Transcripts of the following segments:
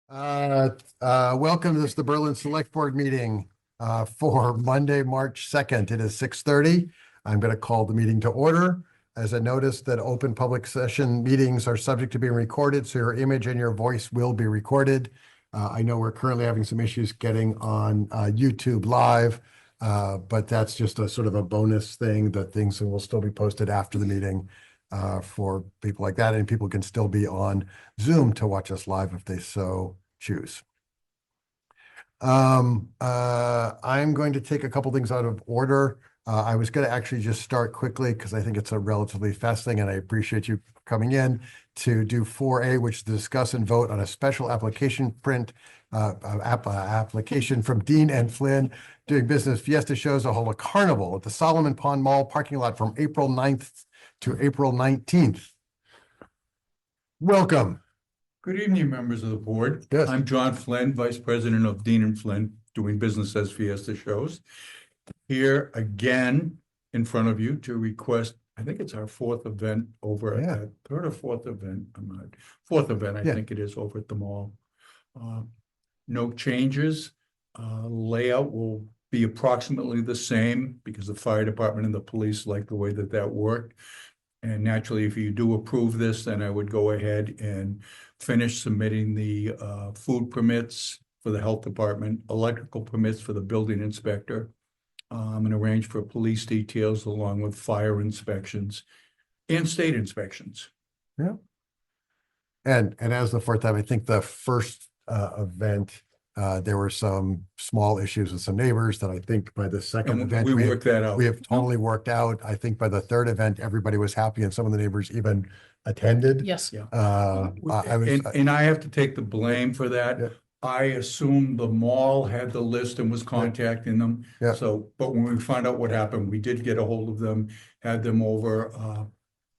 Welcome. This is the Berlin Select Board meeting for Monday, March 2nd. It is 6:30. I'm going to call the meeting to order. As I noticed that open public session meetings are subject to being recorded, so your image and your voice will be recorded. I know we're currently having some issues getting on YouTube Live, but that's just a sort of a bonus thing. The things will still be posted after the meeting for people like that, and people can still be on Zoom to watch us live if they so choose. I'm going to take a couple things out of order. I was going to actually just start quickly because I think it's a relatively fast thing, and I appreciate you coming in to do 4A, which is discuss and vote on a special application application from Dean and Flynn doing business Fiesta Shows to hold a carnival at the Solomon Pond Mall parking lot from April 9th to April 19th. Welcome. Good evening, members of the board. Yes. I'm John Flynn, Vice President of Dean and Flynn, doing business as Fiesta Shows. Here again in front of you to request, I think it's our fourth event over at third or fourth event. Fourth event, I think it is, over at the mall. No changes. Layout will be approximately the same because the fire department and the police like the way that worked. And naturally, if you do approve this, then I would go ahead and finish submitting the food permits for the health department, electrical permits for the building inspector, and arrange for police details along with fire inspections and state inspections. Yeah. And as the fourth time, I think the first event, there were some small issues with some neighbors that I think by the second event, we worked that out. We have totally worked out. I think by the third event, everybody was happy and some of the neighbors even attended. Yes. Yeah. I I have to take the blame for that. Yeah. I assumed the mall had the list and was contacting them. Yeah. So, but when we found out what happened, we did get a hold of them, had them over,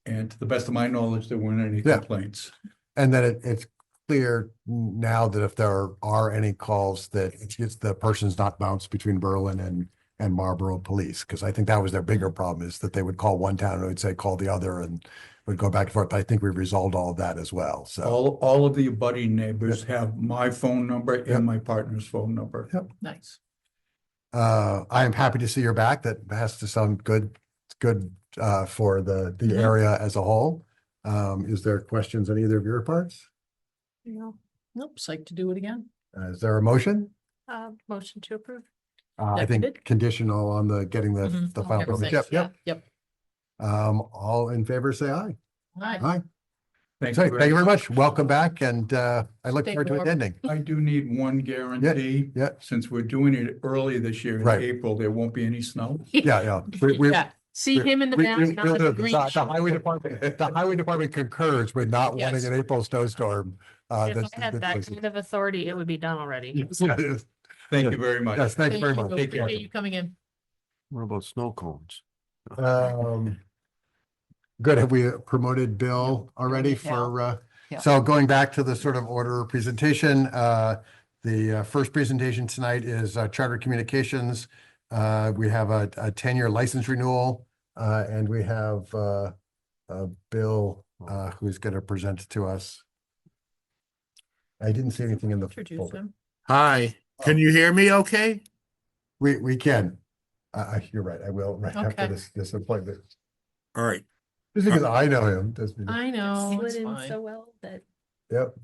and to the best of my knowledge, there weren't any complaints. And then it's clear now that if there are any calls that it's the person's not bounced between Berlin and Marlboro police, because I think that was their bigger problem, is that they would call one town and would say call the other and would go back and forth. But I think we've resolved all of that as well. So all of the abutting neighbors have my phone number and my partner's phone number. Yep. Nice. I am happy to see you're back. That has to sound good for the area as a whole. Is there questions on either of your parts? No. Nope. Psyched to do it again. Is there a motion? Motion to approve. I think Seconded. conditional on getting the final permit. Yep. Yep. All in favor, say aye. Aye. Aye. Thank Thank you very much. Welcome back, and I look Stay forward to warm. attending. I do need one guarantee. Yeah. Since we're doing it early this year in Right. April, there won't be any snow. Yeah. We- Yeah. See him in the back, not with the green. The highway department concurs with not wanting Yes. an April snowstorm. If I had that kind of authority, it would be done already. Yes, Thank you very much. thank you very much. Take care. Appreciate you coming in. What about snow cones? Good. Have we promoted Bill already for, Yeah. so going back to the sort of order of presentation, the first presentation tonight is Charter Communications. We have a 10-year license renewal, and we have Bill who's going to present to us. I didn't see anything in the Introduce folder. him. Hi, can you hear me okay? We can. You're right. I will right after Okay. this appointment. All right. Just because I know him doesn't mean. I know. Slid It's in fine. so well that Yep.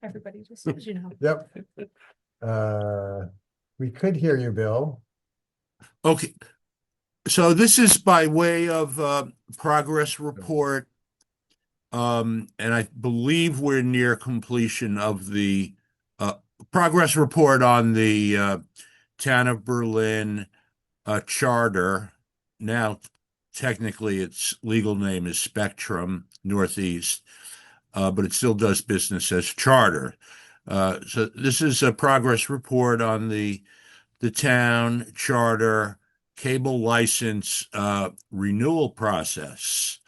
everybody just says, you know. Yep. We could hear you, Bill. Okay. So this is by way of progress report. And I believe we're near completion of the progress report on the Town of Berlin charter. Now, technically, its legal name is Spectrum Northeast, but it still does business as charter. So this is a progress report on the town charter cable license renewal process,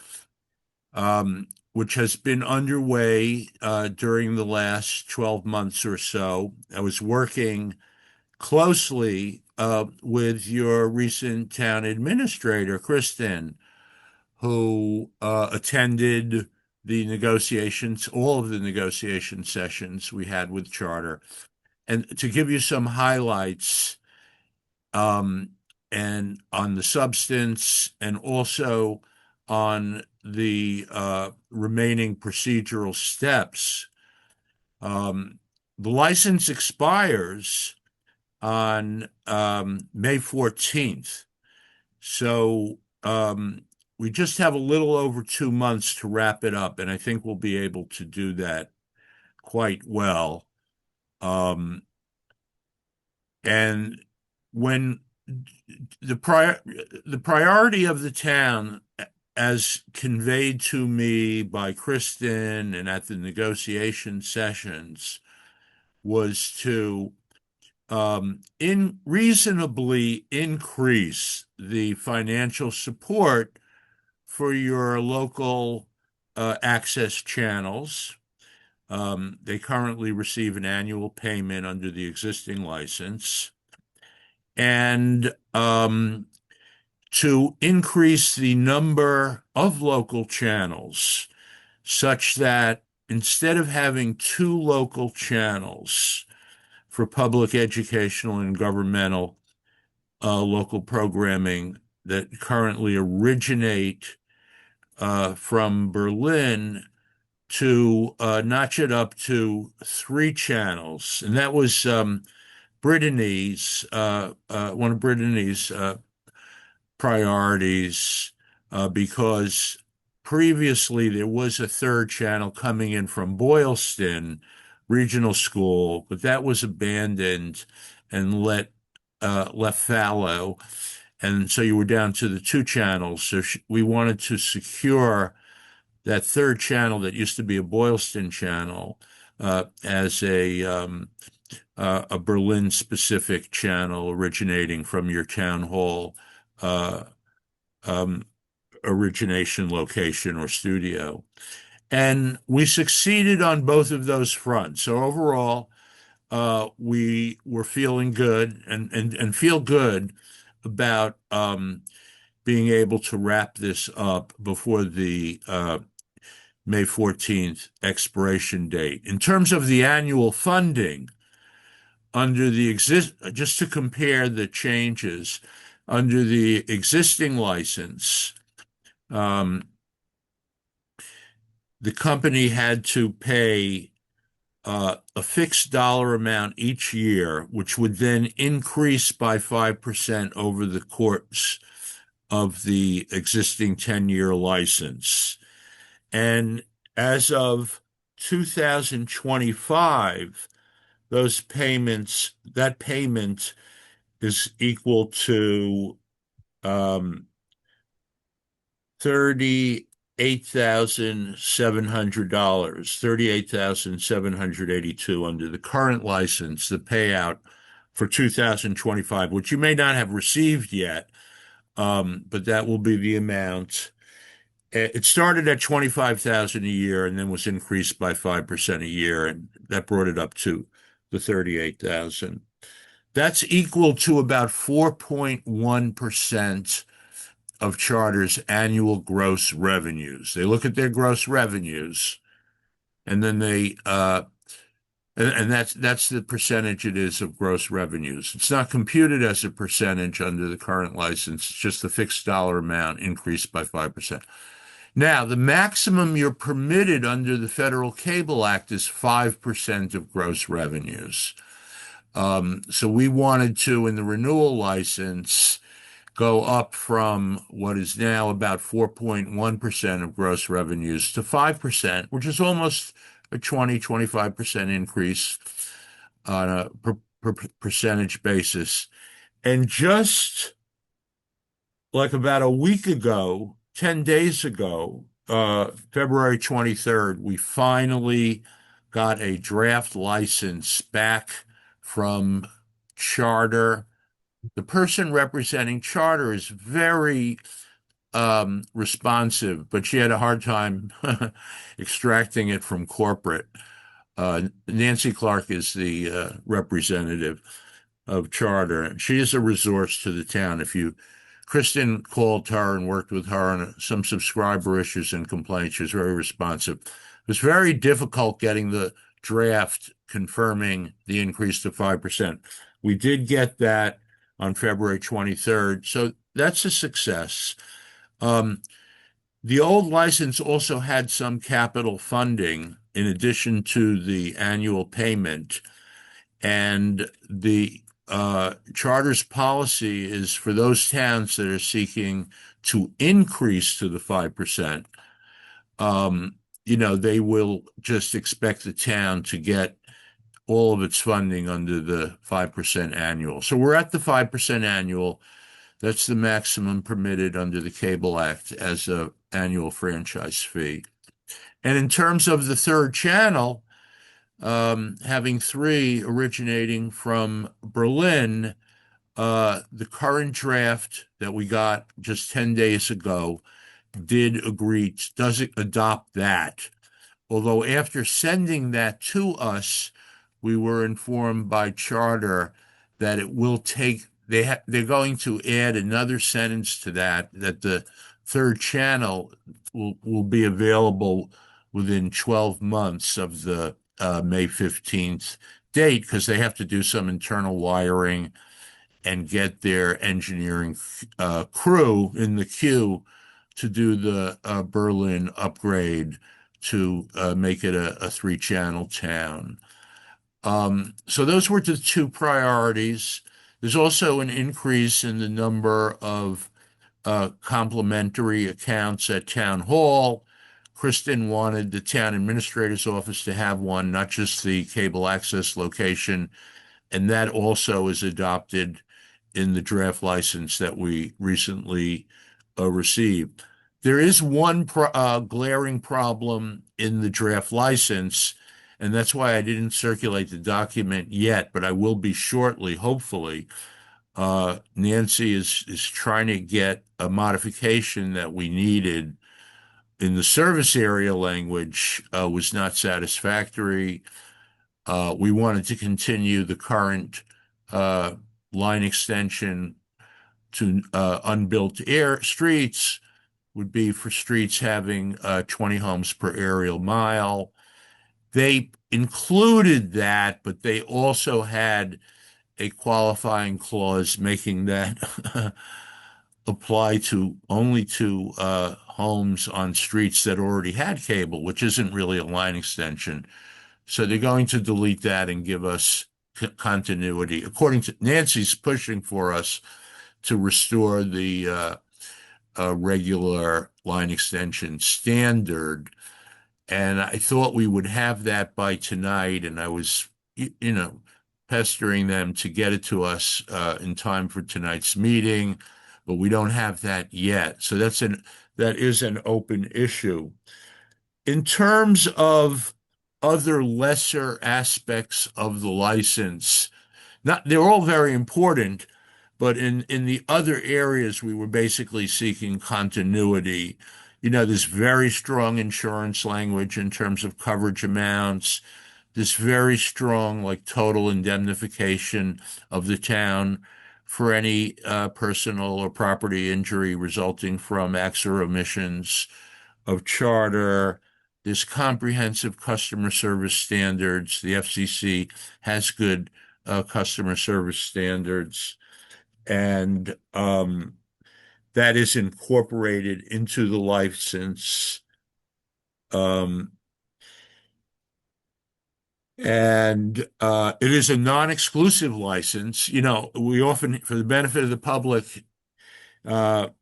which has been underway during the last 12 months or so. I was working closely with your recent town administrator, Kristen, who attended the negotiations, all of the negotiation sessions we had with Charter. And to give you some highlights, and on the substance and also on the remaining procedural steps. The license expires on May 14th. So we just have a little over 2 months to wrap it up, and I think we'll be able to do that quite well. And when the priority of the town, as conveyed to me by Kristen and at the negotiation sessions, was to reasonably increase the financial support for your local access channels. They currently receive an annual payment under the existing license. And to increase the number of local channels such that instead of having 2 local channels for public educational and governmental local programming that currently originate from Berlin, to notch it up to 3 channels. And that was Brittany's, one of Brittany's priorities, because previously there was a 3rd channel coming in from Boylston Regional School, but that was abandoned and left fallow. And so you were down to the 2 channels. So we wanted to secure that 3rd channel that used to be a Boylston channel as a Berlin-specific channel originating from your town hall origination location or studio. And we succeeded on both of those fronts. So overall, we were feeling good and feel good about being able to wrap this up before the May 14th expiration date. In terms of the annual funding, under the just to compare the changes, under the existing license, the company had to pay a fixed dollar amount each year, which would then increase by 5% over the course of the existing 10-year license. And as of 2025, that payment is equal to $38,700, $38,782 under the current license, the payout for 2025, which you may not have received yet, but that will be the amount. It started at $25,000 a year and then was increased by 5% a year, and that brought it up to the $38,000. That's equal to about 4.1% of Charter's annual gross revenues. They look at their gross revenues, and then they and that's the percentage it is of gross revenues. It's not computed as a percentage under the current license. It's just the fixed dollar amount increased by 5%. Now, the maximum you're permitted under the Federal Cable Act is 5% of gross revenues. So we wanted to, in the renewal license, go up from what is now about 4.1% of gross revenues to 5%, which is almost a 25% increase on a percentage basis. And just like about a week ago, 10 days ago, February 23rd, we finally got a draft license back from Charter. The person representing Charter is very responsive, but she had a hard time extracting it from corporate. Nancy Clark is the representative of Charter. She is a resource to the town if you Kristen called her and worked with her on some subscriber issues and complaints. She was very responsive. It was very difficult getting the draft confirming the increase to 5%. We did get that on February 23rd, so that's a success. The old license also had some capital funding in addition to the annual payment, and the charter's policy is for those towns that are seeking to increase to the 5%. They will just expect the town to get all of its funding under the 5% annual. So we're at the 5% annual. That's the maximum permitted under the Cable Act as an annual franchise fee. And in terms of the third channel, having 3 originating from Berlin, the current draft that we got just 10 days ago does adopt that. Although after sending that to us, we were informed by Charter that it will take, they're going to add another sentence to that the third channel will be available within 12 months of the May 15th date, because they have to do some internal wiring and get their engineering crew in the queue to do the Berlin upgrade to make it a 3-channel town. So those were the 2 priorities. There's also an increase in the number of complimentary accounts at Town Hall. Kristen wanted the town administrator's office to have one, not just the cable access location, and that also is adopted in the draft license that we recently received. There is one glaring problem in the draft license, and that's why I didn't circulate the document yet, but I will be shortly, hopefully. Nancy is trying to get a modification that we needed in the service area language was not satisfactory. We wanted to continue the current line extension to unbuilt streets would be for streets having 20 homes per aerial mile. They included that, but they also had a qualifying clause making that apply only to homes on streets that already had cable, which isn't really a line extension. So they're going to delete that and give us continuity. According to Nancy's pushing for us to restore the regular line extension standard. And I thought we would have that by tonight, and I was, pestering them to get it to us in time for tonight's meeting, but we don't have that yet. So that is an open issue. In terms of other lesser aspects of the license, they're all very important, but in the other areas, we were basically seeking continuity. There's very strong insurance language in terms of coverage amounts. There's very strong, total indemnification of the town for any personal or property injury resulting from acts or omissions of Charter. There's comprehensive customer service standards. The FCC has good customer service standards, and that is incorporated into the license. And it is a non-exclusive license. We often, for the benefit of the public, the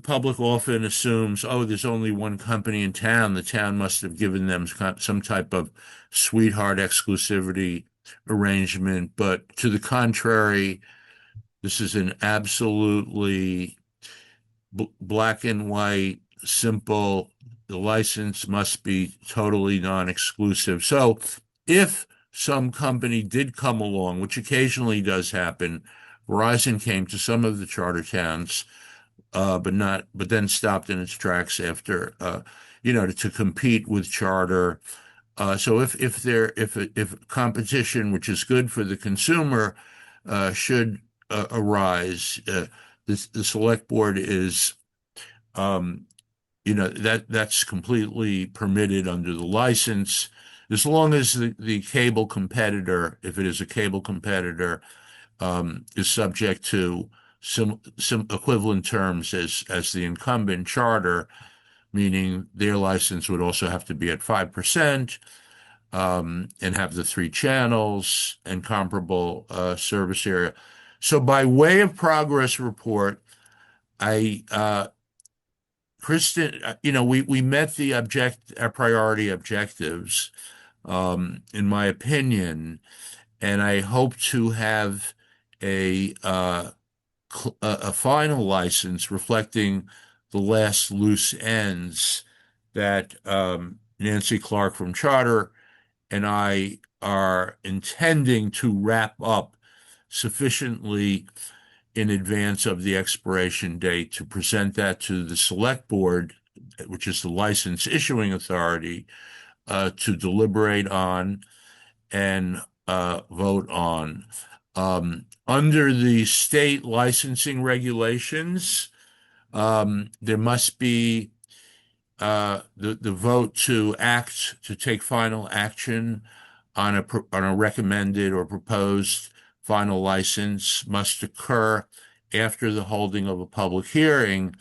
public often assumes, there's only one company in town. The town must have given them some type of sweetheart exclusivity arrangement. But to the contrary, this is an absolutely black and white, simple. The license must be totally non-exclusive. So if some company did come along, which occasionally does happen, Verizon came to some of the charter towns, but then stopped in its tracks after, to compete with Charter. So if competition, which is good for the consumer, should arise, the select board is, that's completely permitted under the license, as long as the cable competitor, if it is a cable competitor, is subject to some equivalent terms as the incumbent Charter, meaning their license would also have to be at 5%, and have the 3 channels and comparable service area. So by way of progress report, Kristen, we met our priority objectives, in my opinion, and I hope to have a final license reflecting the last loose ends that Nancy Clark from Charter and I are intending to wrap up sufficiently in advance of the expiration date to present that to the select board, which is the license issuing authority, to deliberate on and vote on. Under the state licensing regulations, there must be the vote to take final action on a recommended or proposed final license must occur after the holding of a public hearing.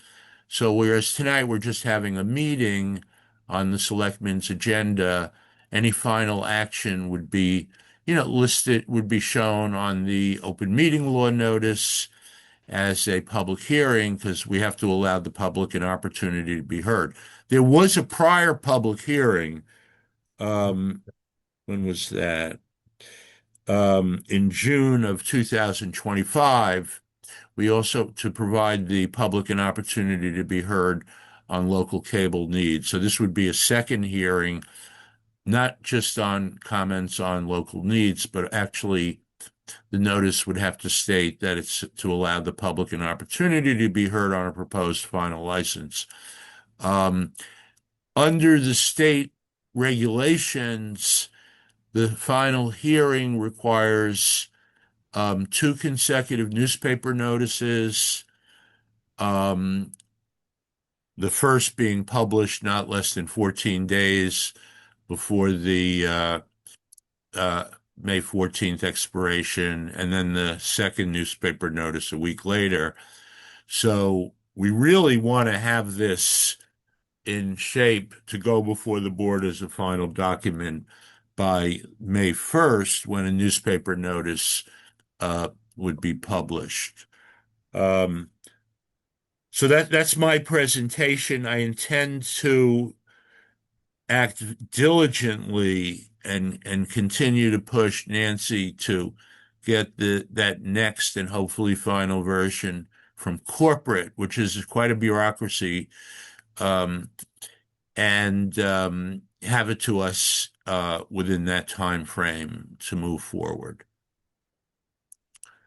So whereas tonight we're just having a meeting on the selectmen's agenda, any final action would be, listed, would be shown on the open meeting law notice as a public hearing, because we have to allow the public an opportunity to be heard. There was a prior public hearing. When was that? In June of 2025, we also to provide the public an opportunity to be heard on local cable needs. So this would be a second hearing, not just on comments on local needs, but actually the notice would have to state that it's to allow the public an opportunity to be heard on a proposed final license. Under the state regulations, the final hearing requires 2 consecutive newspaper notices, the first being published not less than 14 days before the May 14th expiration, and then the second newspaper notice a week later. So we really want to have this in shape to go before the board as a final document by May 1st, when a newspaper notice would be published. So that's my presentation. I intend to act diligently and continue to push Nancy to get that next and hopefully final version from corporate, which is quite a bureaucracy, and have it to us within that time frame to move forward.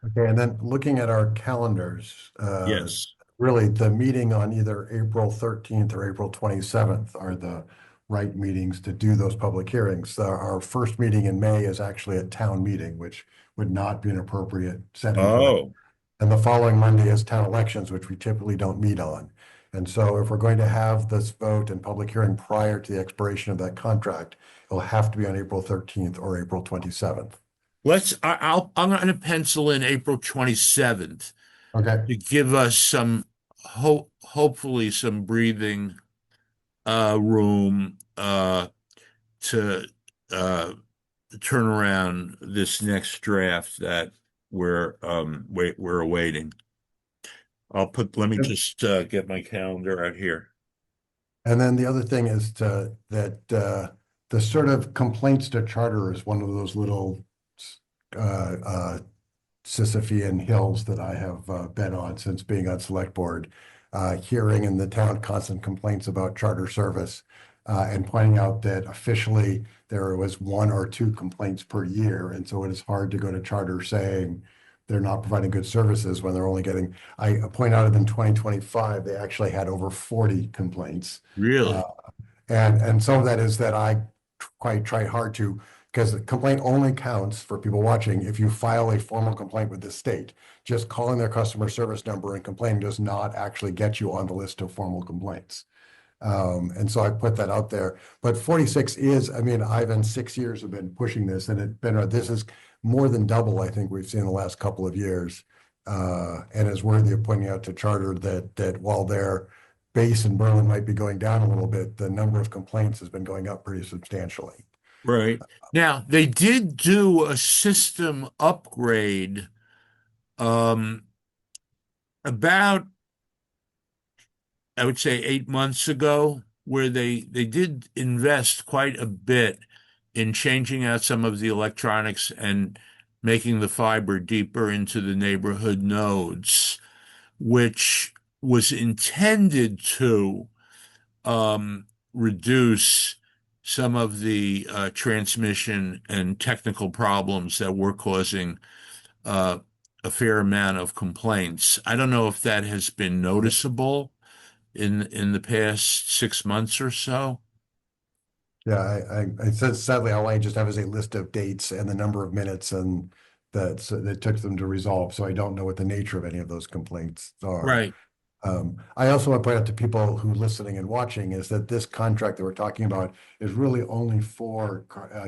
Okay, and then looking at our calendars, Yes. really the meeting on either April 13th or April 27th are the right meetings to do those public hearings. Our first meeting in May is actually a town meeting, which would not be an appropriate setting. Oh, And the following Monday is town elections, which we typically don't meet on. And so if we're going to have this vote and public hearing prior to the expiration of that contract, it'll have to be on April 13th or April 27th. I'm going to pencil in April 27th Okay, to give us some hopefully some breathing room to turn around this next draft that we're awaiting. Let me just get my calendar out here. and then the other thing is that the sort of complaints to charter is one of those little Sisyphean hills that I have been on since being on select board, hearing in the town constant complaints about charter service, and pointing out that officially there was 1 or 2 complaints per year. And so it is hard to go to charter saying they're not providing good services when they're only getting, I point out that in 2025, they actually had over 40 complaints. Really? And some of that is that I quite try hard to because the complaint only counts for people watching if you file a formal complaint with the state. Just calling their customer service number and complaining does not actually get you on the list of formal complaints. And so I put that out there, but 46 is, I mean, Ivan, 6 years have been pushing this and this is more than double, I think we've seen in the last couple of years. And is worthy of pointing out to Charter that while their base in Berlin might be going down a little bit, the number of complaints has been going up pretty substantially. Right. Now, they did do a system upgrade about, I would say, 8 months ago, where they did invest quite a bit in changing out some of the electronics and making the fiber deeper into the neighborhood nodes, which was intended to reduce some of the transmission and technical problems that were causing a fair amount of complaints. I don't know if that has been noticeable in the past 6 months or so. Yeah, I said sadly, all I just have is a list of dates and the number of minutes and that took them to resolve. So I don't know what the nature of any of those complaints are. Right. I also want to point out to people who listening and watching is that this contract that we're talking about is really only for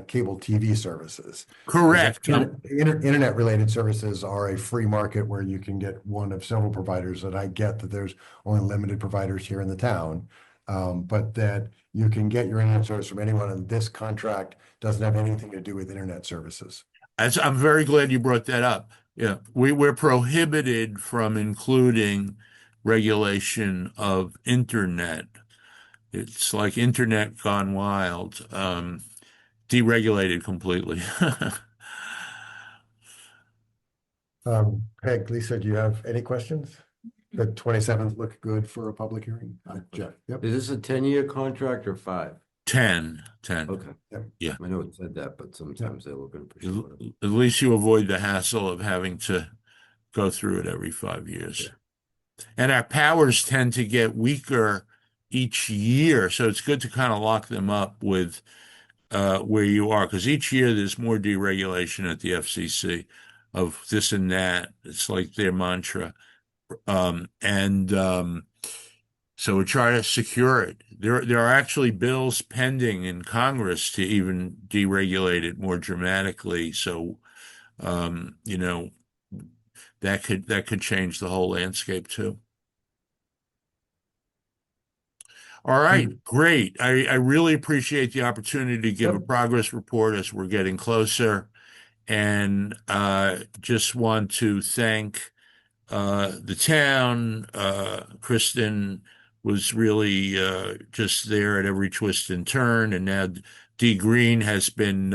cable TV services. Correct. Internet related services are a free market where you can get one of several providers, and I get that there's only limited providers here in the town. But that you can get your internet service from anyone, and this contract doesn't have anything to do with internet services. I'm very glad you brought that up. Yeah, we're prohibited from including regulation of internet. It's like internet gone wild, deregulated completely. Peg, Lisa, do you have any questions? The 27th look good for a public hearing? Jeff, yep. Is this a 10-year contract or 5? 10. Okay. Yeah. I know it said that, but sometimes they're looking for shorter. At least you avoid the hassle of having to go through it every 5 years. And our powers tend to get weaker each year, so it's good to kind of lock them up with where you are, because each year there's more deregulation at the FCC of this and that. It's like their mantra. So we try to secure it. There are actually bills pending in Congress to even deregulate it more dramatically. So, you know, that could change the whole landscape too. All right, great. I really appreciate the opportunity to give a progress report as we're getting closer, and just want to thank the town. Kristen was really just there at every twist and turn, and now Dee Green has been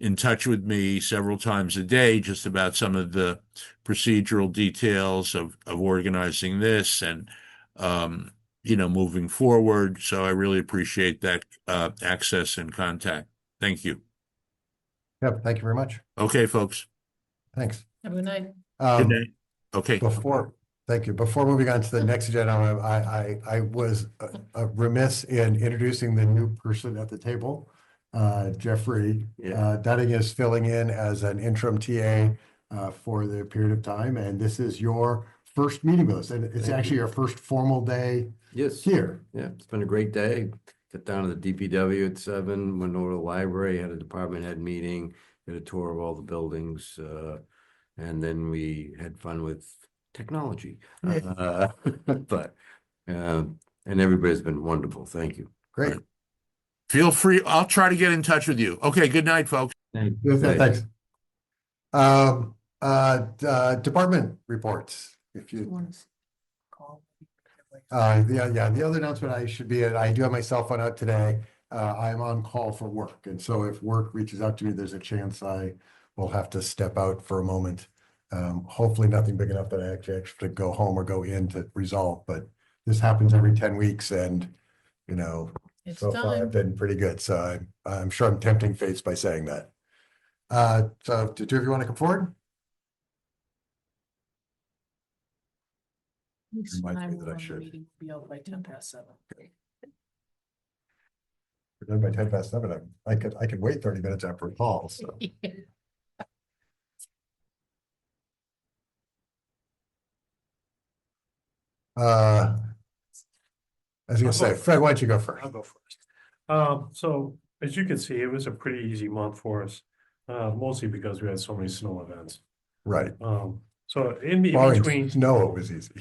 in touch with me several times a day just about some of the procedural details of organizing this and you know, moving forward. So I really appreciate that access and contact. Thank you. Yep, thank you very much. Okay, folks. Thanks. Have a good night. Good night. Okay. Thank you. Before moving on to the next agenda, I was remiss in introducing the new person at the table. Jeffrey Dunning is filling in as an interim TA for the period of time, and this is your first meeting with us, and it's actually your first formal day Yes. here. Yeah, it's been a great day. Got down to the DPW at 7, went over to the library, had a department head meeting, did a tour of all the buildings, and then we had fun with technology. But and everybody's been wonderful. Thank you. Great. Feel free. I'll try to get in touch with you. Okay. Good night, folks. Thanks. Department reports. If you, the other announcement I should be at, I do have my cell phone out today. I'm on call for work. And so if work reaches out to me, there's a chance I will have to step out for a moment. Hopefully nothing big enough that I actually have to go home or go in to resolve, but this happens every 10 weeks and, you know, It's so far I've time. been pretty good. So I'm sure I'm tempting fates by saying that. So do two of you want to come forward? Reminds me that I should. Meeting will be out by 7:10. We're done by 7:10. I could wait 30 minutes after a call, so. I was gonna say, Fred, why don't you go first? I'll go first. So as you can see, it was a pretty easy month for us, mostly because we had so many snow events. Right. So in Barring between, snow, it was easy.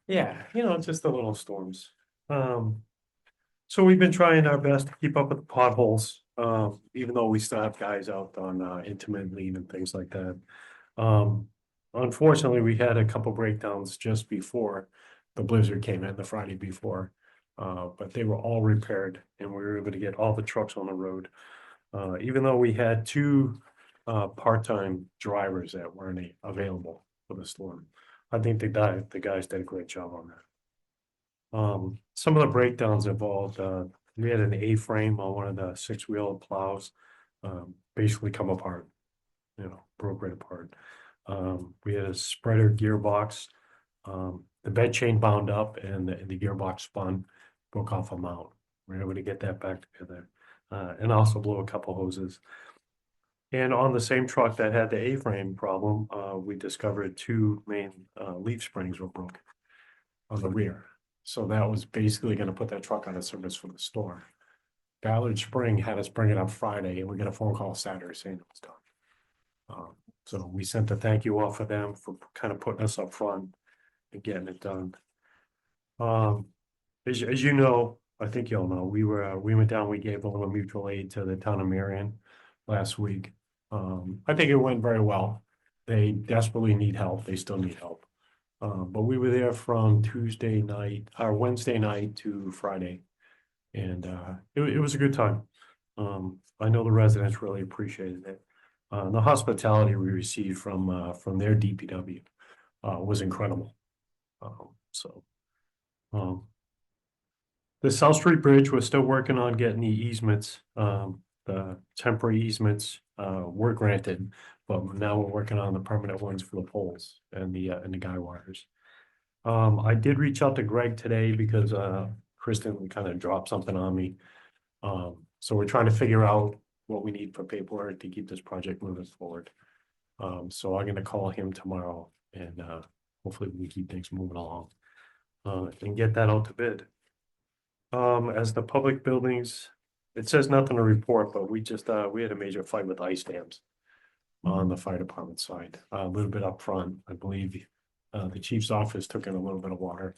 yeah, just the little storms. So we've been trying our best to keep up with the potholes, even though we still have guys out on intermittent leave and things like that. Unfortunately, we had a couple breakdowns just before the blizzard came in the Friday before. But they were all repaired and we were able to get all the trucks on the road. Even though we had two part-time drivers that weren't available for the storm. I think the guys did a great job on that. Some of the breakdowns involved, we had an A-frame on one of the six-wheel plows, basically come apart, broke right apart. We had a spreader gearbox, the bed chain bound up and the gearbox spun, broke off a mount. We were able to get that back together, and also blew a couple hoses. And on the same truck that had the A-frame problem, we discovered two main leaf springs were broken on the rear. So that was basically going to put that truck out of service for the storm. Ballard Spring had us bring it up Friday, and we got a phone call Saturday saying it was done. So we sent a thank you off for them for kind of putting us up front and getting it done. As you know, I think you'll know, we went down, we gave a little mutual aid to the town of Marion last week. I think it went very well. They desperately need help. They still need help. But we were there from Wednesday night to Friday. And it was a good time. I know the residents really appreciated it. The hospitality we received from their DPW was incredible. The South Street Bridge, we're still working on getting the easements, the temporary easements were granted, but now we're working on the permanent ones for the poles and the guy wires. I did reach out to Greg today because Kristen kind of dropped something on me. So we're trying to figure out what we need for paperwork to keep this project moving forward. So I'm going to call him tomorrow and hopefully we keep things moving along and get that out to bid. As the public buildings, it says nothing to report, but we had a major fight with ice dams on the fire department side, a little bit up front. I believe the chief's office took in a little bit of water.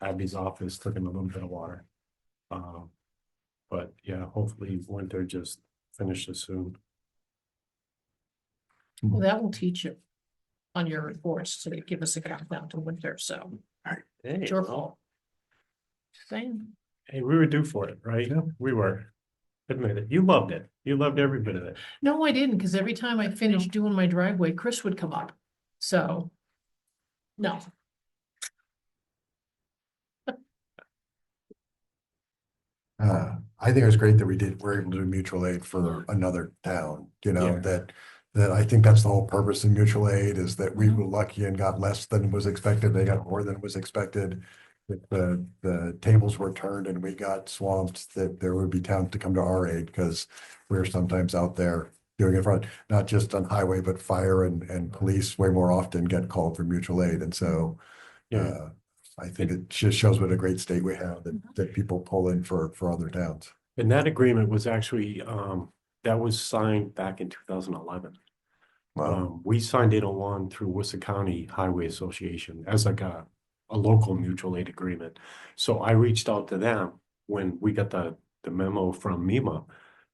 Abby's office took in a little bit of water. But yeah, hopefully winter just finishes soon. Well, that will teach you on your reports to give us a countdown to winter, so Hey, it's your well, fault. Saying, hey, we were due for it, right? Yeah. We were. Admit it. You loved it. You loved every bit of it. no, I didn't, because every time I finished doing my driveway, Chris would come up, so. No, I think it was great that we're able to do mutual aid for another town, Yeah. that I think that's the whole purpose of mutual aid is that we were lucky and got less than was expected. They got more than was expected. The tables were turned and we got swamped, that there would be towns to come to our aid because we're sometimes out there doing it front, not just on highway, but fire and police way more often get called for mutual aid. And so Yeah. I think it just shows what a great state we have that people pull in for other towns. And that agreement was actually, that was signed back in 2011. Wow. We signed 801 through Worcester County Highway Association as like a local mutual aid agreement. So I reached out to them when we got the memo from MEMA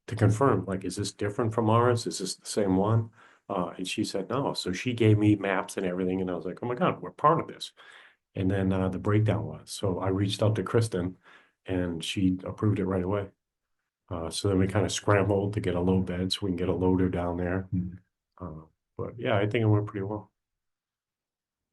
to confirm, like, is this different from ours? Is this the same one? And she said, no. So she gave me maps and everything. And I was like, oh my God, we're part of this. And then the breakdown was, so I reached out to Kristen and she approved it right away. So then we kind of scrambled to get a low bed so we can get a loader down there. But yeah, I think it went pretty well.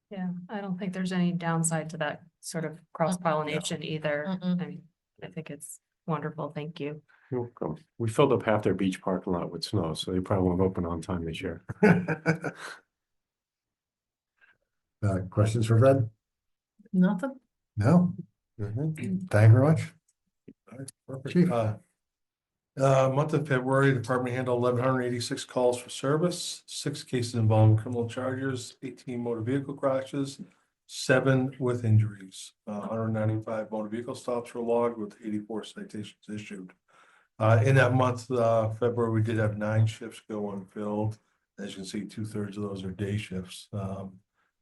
Yeah, I don't think there's any downside to that sort of cross-pollination either. Mm-mm. I mean, I think it's wonderful. Thank you. You're welcome. We filled up half their beach parking lot with snow, so they probably won't open on time this year. Questions for Fred? nothing, No? Thank you very much. Chief. Month of February, department handled 1,186 calls for service, 6 cases involving criminal charges, 18 motor vehicle crashes, 7 with injuries. 195 motor vehicle stops were logged with 84 citations issued. In that month, February, we did have 9 shifts go unfilled. As you can see, 2/3 of those are day shifts.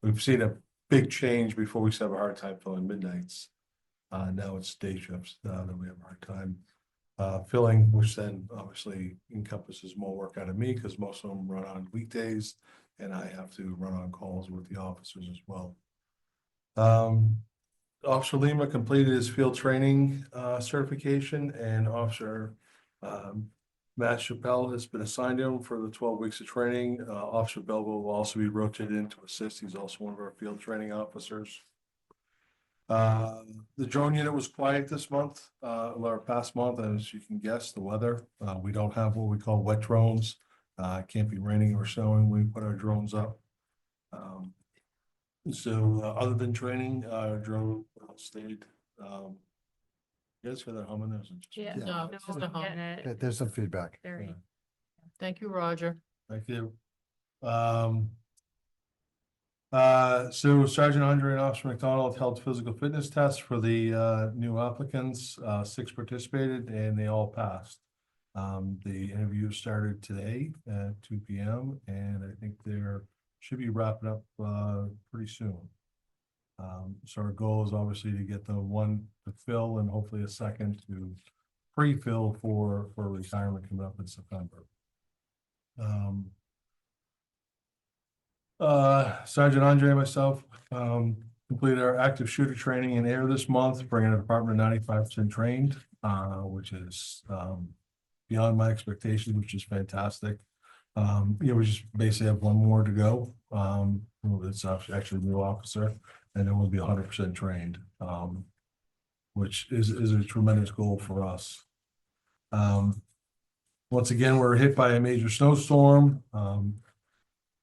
We've seen a big change. Before we used to have a hard time filling midnights. Now it's day shifts that we have a hard time filling, which then obviously encompasses more work out of me because most of them run on weekdays and I have to run on calls with the officers as well. Officer Lima completed his field training certification, and Officer Matt Chappelle has been assigned to him for the 12 weeks of training. Officer Belville will also be rotated in to assist. He's also one of our field training officers. The drone unit was quiet this month, or past month, as you can guess, the weather. We don't have what we call wet drones. It can't be raining or snowing. We put our drones up. Other than training, our drone stayed. You guys hear that humming? Or is it just- Yeah. No, it's just a hum. getting it. Yeah, there's some feedback. Very. Thank you, Roger. Thank you. So Sergeant Andre and Officer McDonald held physical fitness tests for the new applicants. 6 participated and they all passed. The interview started today at 2 p.m. and I think they're should be wrapping up pretty soon. So our goal is obviously to get the one to fill and hopefully a second to pre-fill for retirement coming up in September. Sergeant Andre and myself completed our active shooter training in air this month, bringing the department 95% trained, which is beyond my expectations, which is fantastic. We just basically have 1 more to go. It's actually a new officer, and then we'll be 100% trained, which is a tremendous goal for us. Once again, we're hit by a major snowstorm,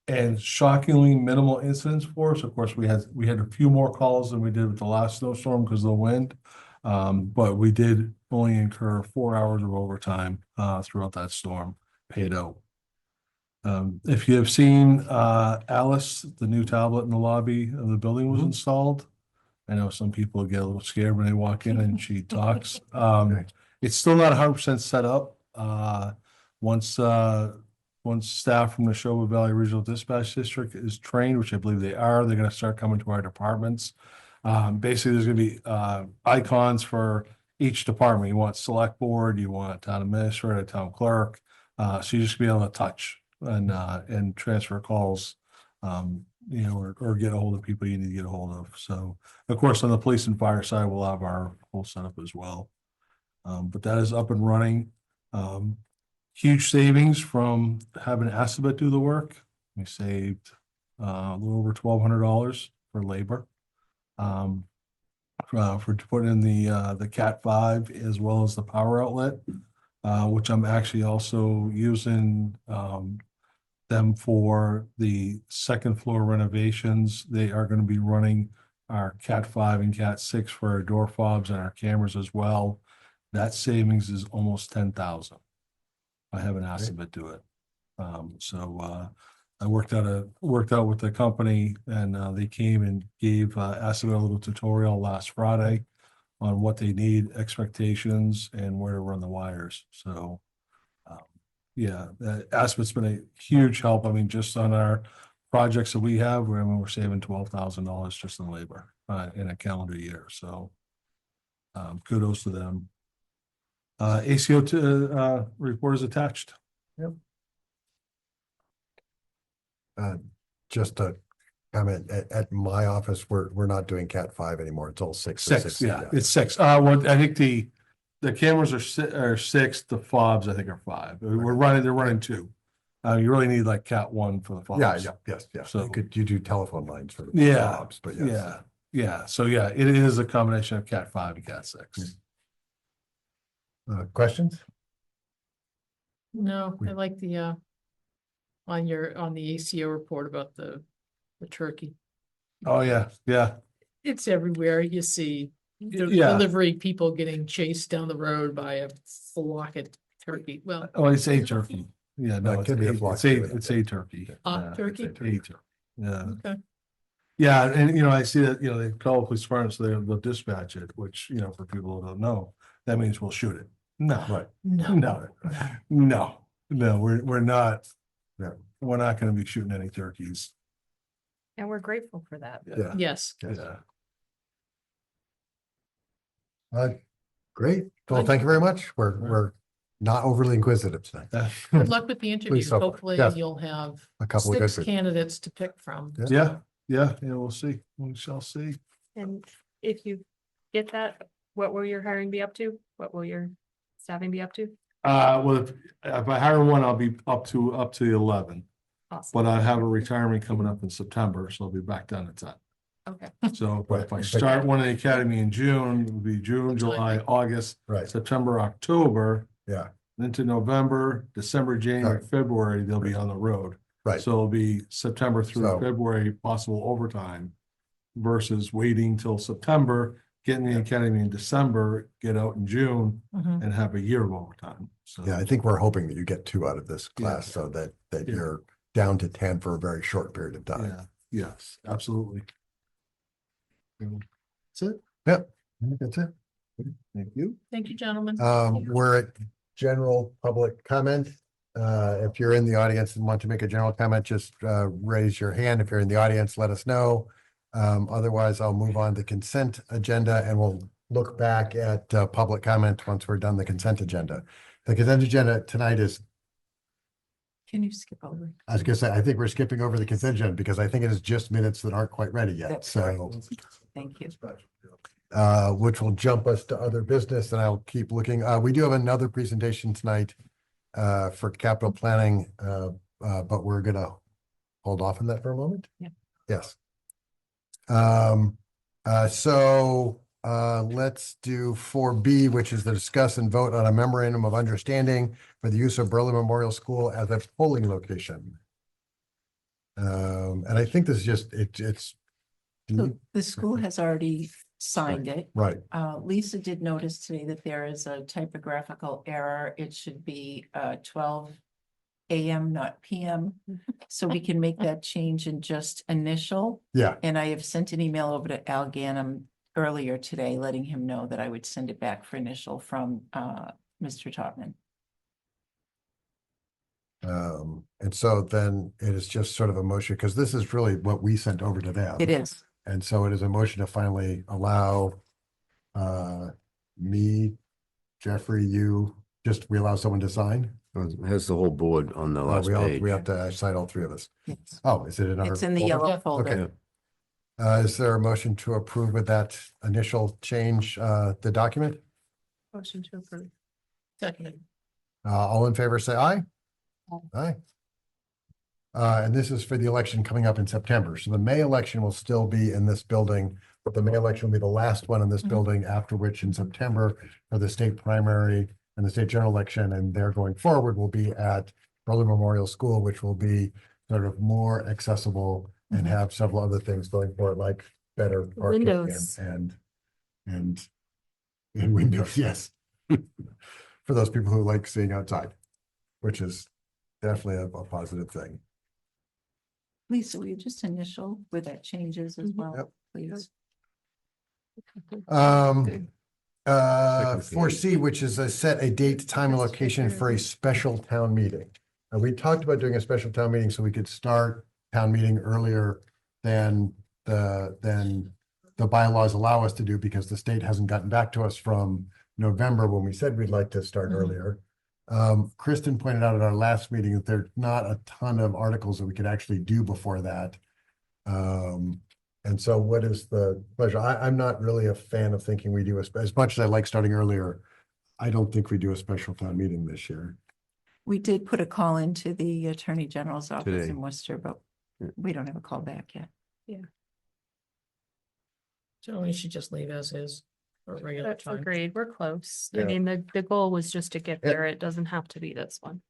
and shockingly minimal incidents for us. Of course, we had a few more calls than we did with the last snowstorm because of the wind, but we did only incur 4 hours of overtime throughout that storm, paid out. If you have seen Alice, the new tablet in the lobby of the building was installed. I know some people get a little scared when they walk in and she talks. It's still not 100% set up. Once staff from the Neshoba Valley Regional Dispatch District is trained, which I believe they are, they're going to start coming to our departments. Basically, there's going to be icons for each department. You want select board, you want town administrator, town clerk. So you just be able to touch and transfer calls, or get a hold of people you need to get a hold of. So, of course, on the police and fire side, we'll have our whole setup as well. But that is up and running. Huge savings from having Assabet do the work. We saved a little over $1,200 for labor. For putting in the Cat 5 as well as the power outlet, which I'm actually also using them for the second floor renovations. They are going to be running our Cat 5 and Cat 6 for our door fobs and our cameras as well. That savings is almost $10,000. I haven't asked them to do it. I worked out with the company, and they came and gave Assabet a little tutorial last Friday on what they need, expectations, and where to run the wires. So, Assabet's been a huge help. I mean, just on our projects that we have, we're saving $12,000 just in labor in a calendar year. So, kudos to them. ACO report is attached. Yep. Just a comment, at my office, we're not doing Cat 5 anymore. It's all 6. 6, yeah, it's 6. Well, I think the cameras are 6, the fobs I think are 5. They're running 2. You really need like Cat 1 for the fobs. Yes. So- You do telephone lines for the Yeah, fobs, but yes. Yeah. So yeah, it is a combination of Cat 5 and Cat 6. Questions? No, I like the on the ACO report about the turkey. Oh, yeah. It's everywhere. You see Yeah. delivery people getting chased down the road by a flock of turkey, well, Oh, it's a turkey. Yeah, no, It it's could be a a, flock it's a, too. it's a turkey. Yeah, turkey? it's a turkey. Yeah. okay. Yeah, and I see that, they call police departments, they'll dispatch it, which, for people who don't know, that means we'll shoot it. No, Right. No, no, we're not. No. We're not gonna be shooting any turkeys. And we're grateful for that. Yeah. yes. Yeah. Great. Well, thank you very much. We're not overly inquisitive tonight. Good luck with the interviews. so far. Hopefully Yes. you'll have A couple of good. 6 candidates to pick from. Yeah, we'll see. We shall see. And if you get that, what will your hiring be up to? What will your staffing be up to? Well, if I hire one, I'll be up to the 11, Awesome. but I have a retirement coming up in September, so I'll be back down to 10. Okay. So but if I Right. start one in the academy in June, it'll be June, July, August, Right. September, October, Yeah. into November, December, January, Right. February, they'll be on the road. Right. So it'll be September through So- February, possible overtime versus waiting till September, getting the academy in December, get out in June Mhm. and have a year of overtime. So. Yeah, I think we're hoping that you get 2 out of this class Yeah. so that Yeah. you're down to 10 for a very short period of time. Yeah, yes, absolutely. That's it. Yep. I think that's it. Thank you. Thank you, gentlemen. We're at general public comment. If you're in the audience and want to make a general comment, just raise your hand. If you're in the audience, let us know. Otherwise, I'll move on to consent agenda and we'll look back at public comment once we're done the consent agenda. The consent agenda tonight is, Can you skip over? I was gonna say, I think we're skipping over the consent agenda because I think it is just minutes that aren't quite ready yet. That's So, Thank you. which will jump us to other business and I'll keep looking. We do have another presentation tonight for capital planning, but we're gonna hold off on that for a moment. Yep. Yes. Let's do 4B, which is to discuss and vote on a memorandum of understanding for the use of Berlin Memorial School as a polling location. And I think this is just, it's. So the school has already signed it. Right, Lisa did notice today that there is a typographical error. It should be 12 AM, not PM. So we can make that change in just initial. yeah, And I have sent an email over to Al Ganem earlier today, letting him know that I would send it back for initial from Mr. Topman. and so then it is just sort of a motion, because this is really what we sent over to them. It is. And so it is a motion to finally allow me, Jeffrey, you, we allow someone to sign? Has the whole board on the Oh, last page. we have to sign all 3 of us. Yes. Oh, is it another? It's in the folder? yellow Yeah. folder. Okay. Is there a motion to approve with that initial change, the document? Motion to approve. Seconded. All in favor, say aye. Aye. Aye. And this is for the election coming up in September. So the May election will still be in this building, but the May election will be the last one in this Mhm. building, after which in September for the state primary and the state general election, and they're going forward will be at Berlin Memorial School, which will be sort of more accessible and Mhm. have several other things going for it, like better parking Windows. and windows, yes. For those people who like seeing outside, which is definitely a positive thing. Lisa, will you just initial with that changes as Mhm. well, Yep. please? Um, Second 4C, which is set a date, time, and location for a special town meeting. We talked about doing a special town meeting so we could start town meeting earlier than the bylaws allow us to do, because the state hasn't gotten back to us from November when we said we'd like to start Mhm. earlier. Kristen pointed out at our last meeting that there's not a ton of articles that we could actually do before that. And so what is the pleasure? I'm not really a fan of thinking we do, as much as I like starting earlier, I don't think we do a special town meeting this year. We did put a call into the Attorney General's office Today. in Worcester, but Yeah. we don't have a call back yet. So we should just leave as is for regular time. Agreed, we're close. I Yeah. mean, the goal was just to get Yeah. there. It doesn't have to be this one.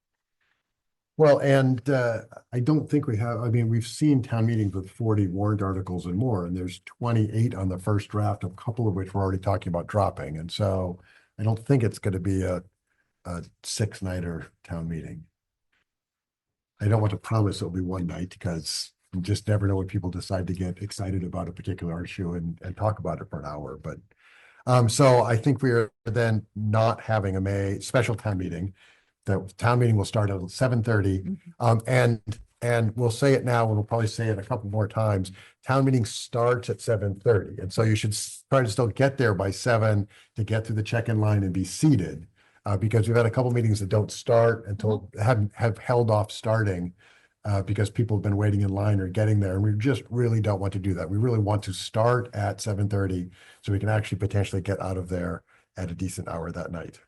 Well, and I don't think we have, I mean, we've seen town meetings with 40 warrant articles and more, and there's 28 on the first draft, a couple of which we're already talking about dropping. And so I don't think it's going to be a a 6-nighter town meeting. I don't want to promise it'll be one night because you just never know when people decide to get excited about a particular issue and talk about it for an hour, but. So I think we are then not having a May special town meeting. The town meeting will start at 7:30. And we'll say it now, and we'll probably say it a couple more times. Town meeting starts at 7:30. And so you should try to still get there by 7 to get through the check-in line and be seated. Because we've had a couple meetings that don't start until have held off starting. Because people have been waiting in line or getting there, and we just really don't want to do that. We really want to start at 7:30 so we can actually potentially get out of there at a decent hour that night.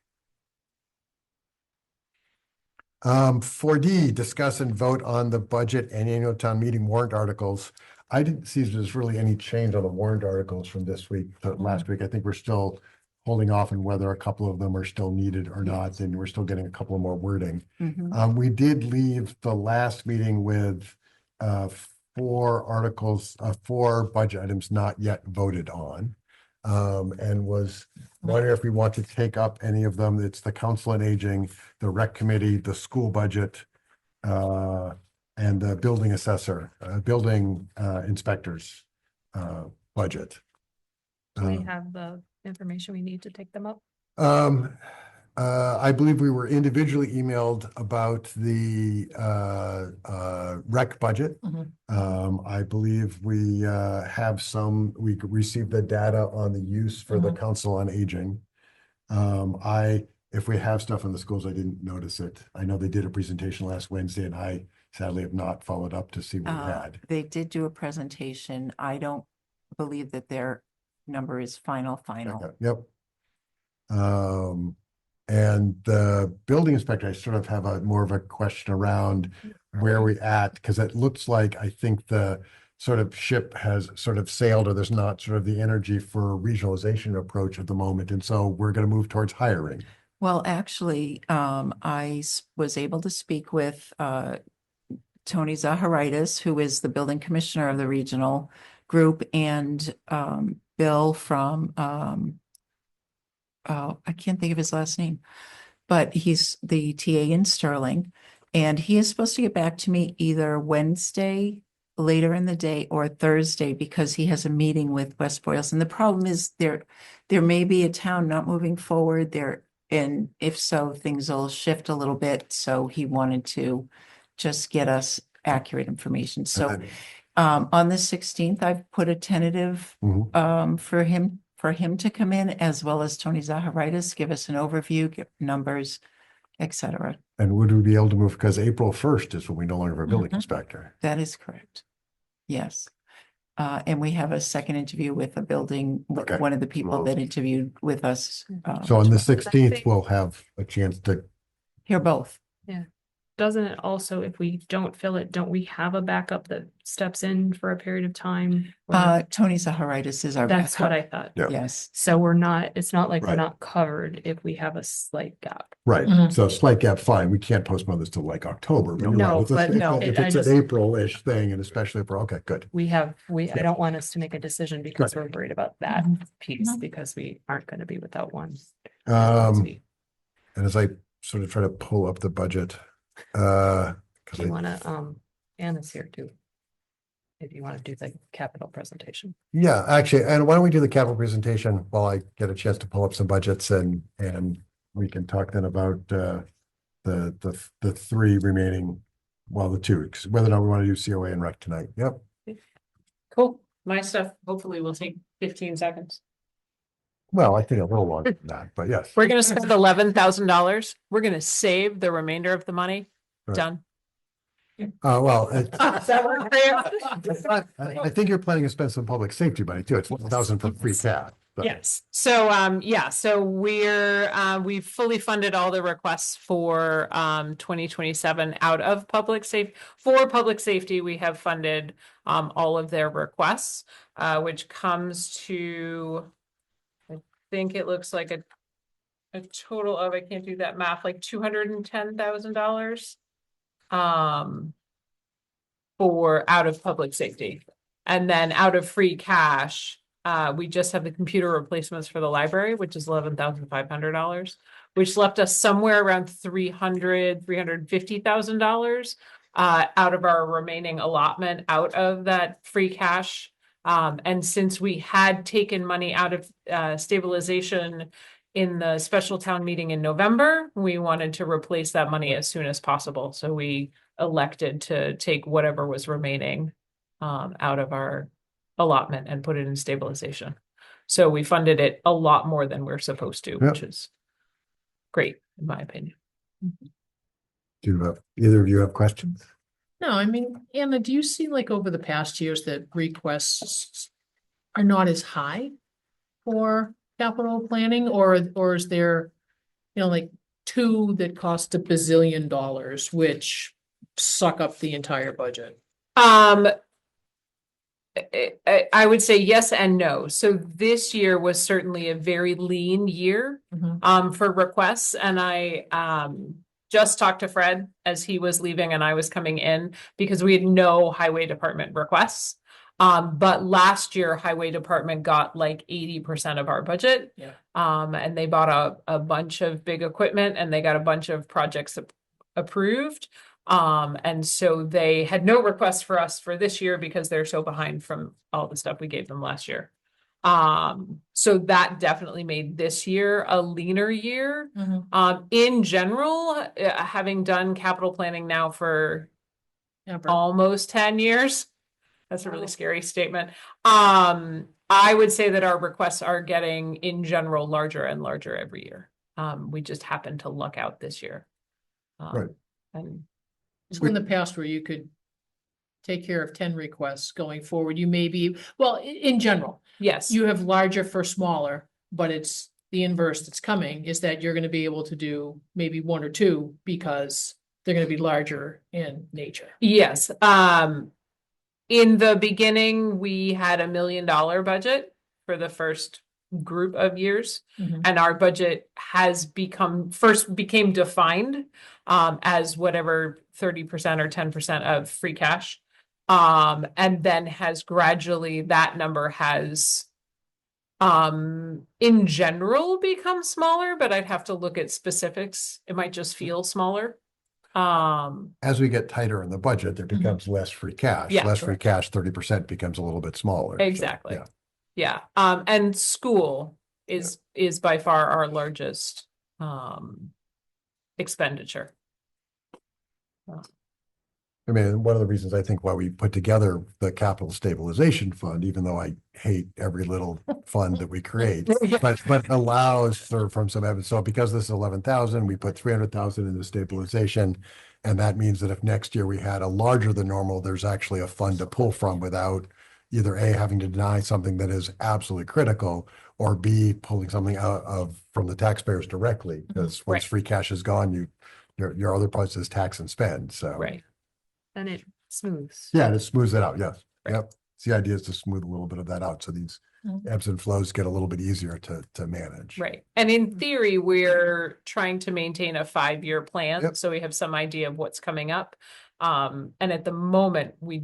4D, discuss and vote on the budget and annual town meeting warrant articles. I didn't see there's really any change on the warrant articles from this week to last week. I think we're still holding off on whether a couple of them are still needed or not, and we're still getting a couple more wording. We did leave the last meeting with 4 articles, 4 budget items not yet voted on. And was wondering if we want to take up any of them. It's the Council on Aging, the Rec Committee, the school budget, and the building assessor, building inspectors budget. Do we have the information we need to take them up? I believe we were individually emailed about the rec budget. I believe we have we received the data on the use for the Council on Aging. If we have stuff in the schools, I didn't notice it. I know they did a presentation last Wednesday, and I sadly have not followed up to see what we had. They did do a presentation. I don't believe that their number is final. Okay, yep. And the building inspector, I sort of have more of a question around where we at, because it looks like I think the sort of ship has sort of sailed, or there's not sort of the energy for regionalization approach at the moment. And so we're going to move towards hiring. Well, actually, I was able to speak with Tony Zaharitis, who is the building commissioner of the regional group, and Bill from I can't think of his last name, but he's the TA in Sterling, and he is supposed to get back to me either Wednesday later in the day or Thursday, because he has a meeting with West Boylston. The problem is there may be a town not moving forward there, and if so, things will shift a little bit. So he wanted to just get us accurate information. So on the 16th, I've put a tentative for him to come in, as well as Tony Zaharitis, give us an overview, give numbers, etc. And would we be able to move, because April 1st is when we no longer have a building inspector? That is correct. Yes. And we have a second interview with a building, Okay. one of the people that interviewed with us. So on the I 16th, think- we'll have a chance to, Hear both. Doesn't it also, if we don't fill it, don't we have a backup that steps in for a period of time? Or- Tony Zaharitis is our That's what backup. I thought. Yeah. Yes. So it's not like we're Right. not covered if we have a slight gap. right, Mhm. so slight gap, fine, we can't postpone this till like October. but you're No, right. If it's- but no, If I it's an just- April-ish thing, and especially for, okay, good. I Yeah. don't want us to make a decision because Right. we're worried about that Mhm. piece, Mhm. because we aren't gonna be without one. And as I sort of try to pull up the budget, Do because you wanna, Anna's here too. If you wanna do the capital presentation. yeah, actually, and why don't we do the capital presentation while I get a chance to pull up some budgets, and we can talk then about the 3 remaining, well, the 2, 'cause whether or not we want to do COA and rec tonight. Yep. Cool. My stuff hopefully will take 15 seconds. Well, I think a little longer than that, but yes. We're gonna spend $11,000. We're gonna save the remainder of the money. Right. Done. Well, Does that work for you? I think you're planning to spend some public safety money too. It's 1,000 from free cash. so- Yes. So, so we've fully funded all the requests for, 2027 out of public safety. For public safety, we have funded, all of their requests, which comes to, I think it looks like a total of, I can't do that math, like $210,000. For out of public safety. And then out of free cash, we just have the computer replacements for the library, which is $11,500. which left us somewhere around $350,000 out of our remaining allotment out of that free cash. And since we had taken money out of stabilization in the special town meeting in November, we wanted to replace that money as soon as possible. So we elected to take whatever was remaining out of our allotment and put it in stabilization. So we funded it a lot more than we're supposed to, which is great, in my opinion. Do either of you have questions? No, I mean, Anna, do you see like over the past years that requests are not as high for capital planning, or is there, you know, like two that cost $1 bazillion, which suck up the entire budget? I would say yes and no. So this year was certainly a very lean year for requests, and I just talked to Fred as he was leaving and I was coming in because we had no highway department requests. But last year, highway department got like 80% of our budget. Yeah. And they bought a bunch of big equipment and they got a bunch of projects approved. And so they had no requests for us for this year because they're so behind from all the stuff we gave them last year. So that definitely made this year a leaner year. In general, having done capital planning now for almost 10 years, that's a really scary statement. I would say that our requests are getting in general larger and larger every year. We just happened to luck out this year. Right. And So in the past where you could take care of 10 requests going forward, you may be, well, in general, yes, you have larger for smaller, but it's the inverse that's coming is that you're going to be able to do maybe one or two because they're going to be larger in nature. yes. In the beginning, we had $1 million budget for the first group of years, and our budget has became defined as whatever 30% or 10% of free cash, and then has gradually that number has in general become smaller, but I'd have to look at specifics. It might just feel smaller. As we get tighter in the budget, there becomes less free cash. Yeah, Less free cash, 30% becomes a little bit smaller. So, Exactly. yeah. Yeah. And school is by far our largest expenditure. I mean, one of the reasons I think why we put together the capital stabilization fund, even though I hate every little fund that we create, but allows from some evidence. So because this is 11,000, we put 300,000 into stabilization. And that means that if next year we had a larger than normal, there's actually a fund to pull from without either A, having to deny something that is absolutely critical, or B, pulling something out from the taxpayers directly. Because once free cash is gone, your other parts is tax and spend. So Right. And it smooths. yeah, and it smooths it out. Yes. Right. Yep. So the idea is to smooth a little bit of that out. So these ebbs and flows get a little bit easier to manage. Right. And in theory, we're trying to maintain a 5-year plan. Yep. So we have some idea of what's coming up. And at the moment, we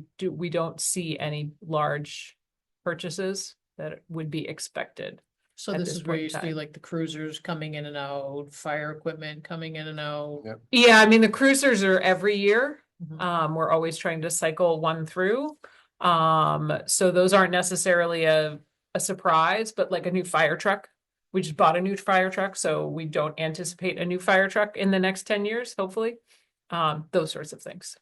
don't see any large purchases that would be expected. So At this this is where point in you see time. like the cruisers coming in and out, fire equipment coming in and out. Yep. Yeah, I mean, the cruisers are every year. Mhm. We're always trying to cycle one through. So those aren't necessarily a surprise, but like a new fire truck. We just bought a new fire truck, so we don't anticipate a new fire truck in the next 10 years, hopefully. Those sorts of things.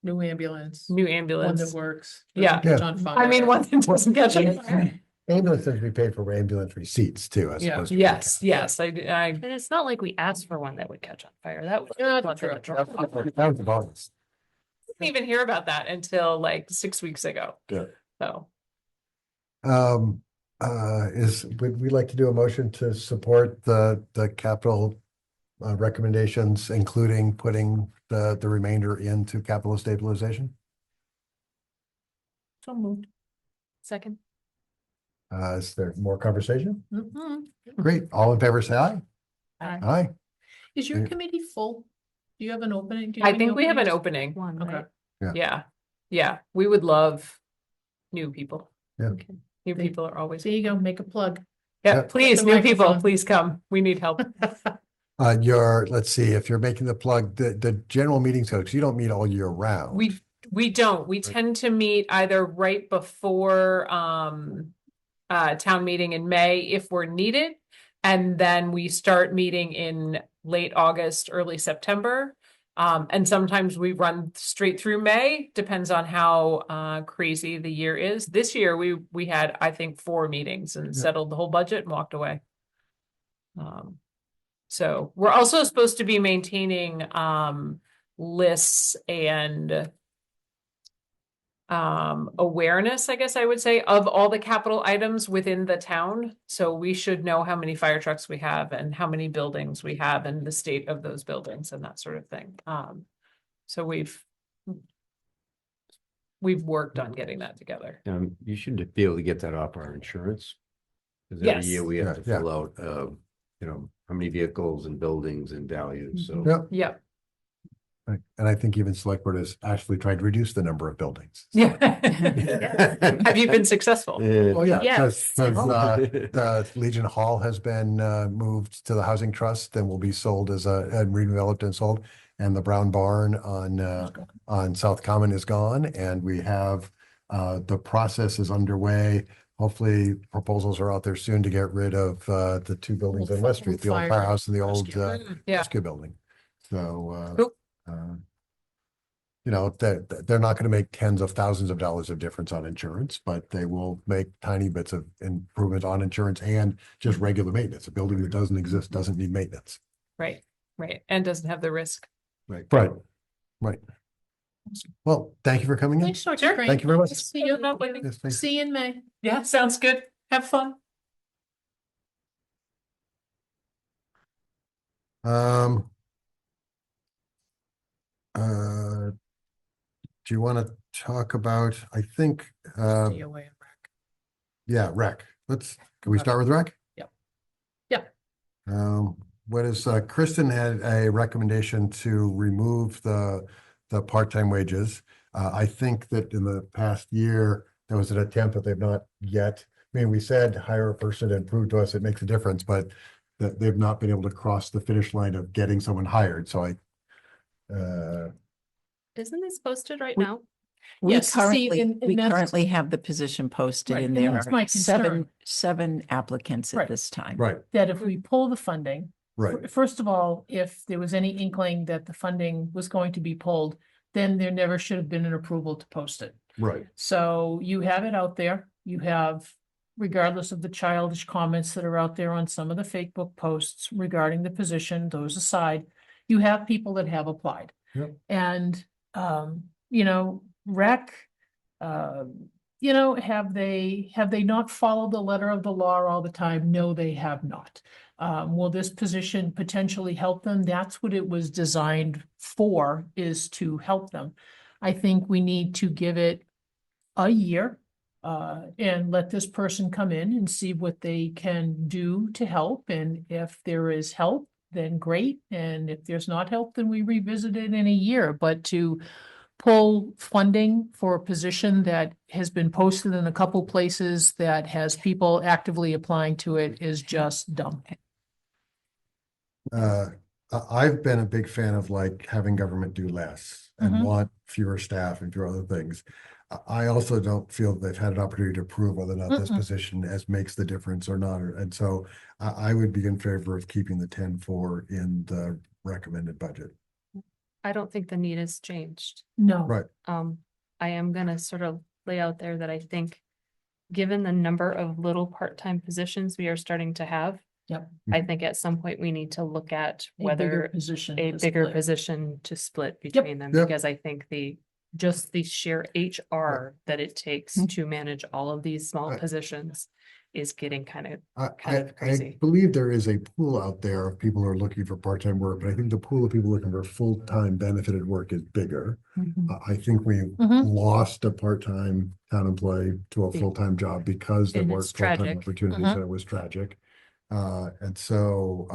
New ambulance, New one ambulance. that works. Yeah. doesn't catch on fire. I mean, one that doesn't catch on fire. Ambulance tends to be paid for ambulance receipts too, as Yeah. opposed to. Yes, free yes, I, And it's not like we asked for one that would catch on fire. That was. Yeah, one true. that dropped. cash. That was the bonus. didn't even hear about that until like 6 weeks ago. Yeah. So, Would we like to do a motion to support the capital recommendations, including putting the remainder into capital stabilization? So moved. Second. Is there more conversation? Mhm. Great. All in favor, say aye. Aye. Aye. Is your Yeah. committee full? Do you have an opening? Do you I have any think we have an openings? opening. One, Okay. right? Yeah. Yeah, we would love new people. Yeah. Okay. New They- people are always, There you go, make a plug. yeah, Yeah. please, The new people, microphone. please come. We need help. Let's see, if you're making the plug, the general meetings, because you don't meet all year round. We don't. We tend to meet either right before town meeting in May if we're needed. And then we start meeting in late August, early September. And sometimes we run straight through May, depends on how crazy the year is. This year we had, I think, 4 meetings and settled the whole budget and walked away. So we're also supposed to be maintaining lists and awareness, I guess I would say, of all the capital items within the town. So we should know how many fire trucks we have and how many buildings we have and the state of those buildings and that sort of thing. So we've worked on getting that together. You should be able to get that off our insurance. Because every Yes. year we have to Yeah, fill out, how many vehicles and buildings and values, so. Yep. Yep. Right. And I think even select board has actually tried to reduce the number of buildings. Yeah. Have you been successful? Oh, yeah, Yes. because the Legion Hall has been moved to the Housing Trust and will be sold and redeveloped and sold. And the Brown Barn on South Common is gone, and we have the process is underway. Hopefully proposals are out there soon to get rid of the 2 buildings on West Street, the old Fire firehouse and the old rescue. Yeah. rescue building. So Cool. they're not going to make tens of thousands of dollars of difference on insurance, but they will make tiny bits of improvement on insurance and just regular maintenance. A building that doesn't exist doesn't need maintenance. Right. And doesn't have the risk. Right. Right. Well, thank you for coming in. Thanks, Dr. Crane. Thank you very much. See you. Yes, thanks. See you in May. Yeah, sounds good. Have fun. Do you want to talk about, I think, Stay away and wreck. yeah, rec. Can we start with rec? Yep. Yep. What is, Kristen had a recommendation to remove the part-time wages. I think that in the past year, there was an attempt, but they've not yet. I mean, we said hire a person and prove to us it makes a difference, but that they've not been able to cross the finish line of getting someone hired. So Isn't this posted right now? We Yes, see, currently, and we that's- currently have the position posted Right, and and there that's my are seven concern. applicants Right. at this time. right, That if we pull the funding, right. first of all, if there was any inkling that the funding was going to be pulled, then there never should have been an approval to post it. Right. So you have it out there. You have, regardless of the childish comments that are out there on some of the Facebook posts regarding the position, those aside, you have people that have applied. Yep. And, rec, have they not followed the letter of the law all the time? No, they have not. Will this position potentially help them? That's what it was designed for, is to help them. I think we need to give it a year and let this person come in and see what they can do to help. And if there is help, then great. And if there's not help, then we revisit it in a year. But to pull funding for a position that has been posted in a couple places that has people actively applying to it is just dumb. I've been a big fan of like having government do less and Mhm. want fewer staff and fewer other things. I also don't feel they've had an opportunity to prove whether or not this Mm-mm. position makes the difference or not. And so I would be in favor of keeping the 10-4 in the recommended budget. I don't think the need has changed. No. Right. I am gonna sort of lay out there that I think, given the number of little part-time positions we are starting to have, Yep. I think at some point we need to look at A bigger whether position. a to bigger split. position to split between them, Yep. because I think just the sheer HR that it takes Mm. to manage all of these small Right. positions is getting kind of I of crazy. believe there is a pool out there of people who are looking for part-time work, but I think the pool of people looking for full-time benefited work is bigger. Mhm. I think we Mhm. lost a part-time town employee to a Yeah. full-time job because there And weren't it's full-time tragic. opportunities, Mhm. and it was tragic. And so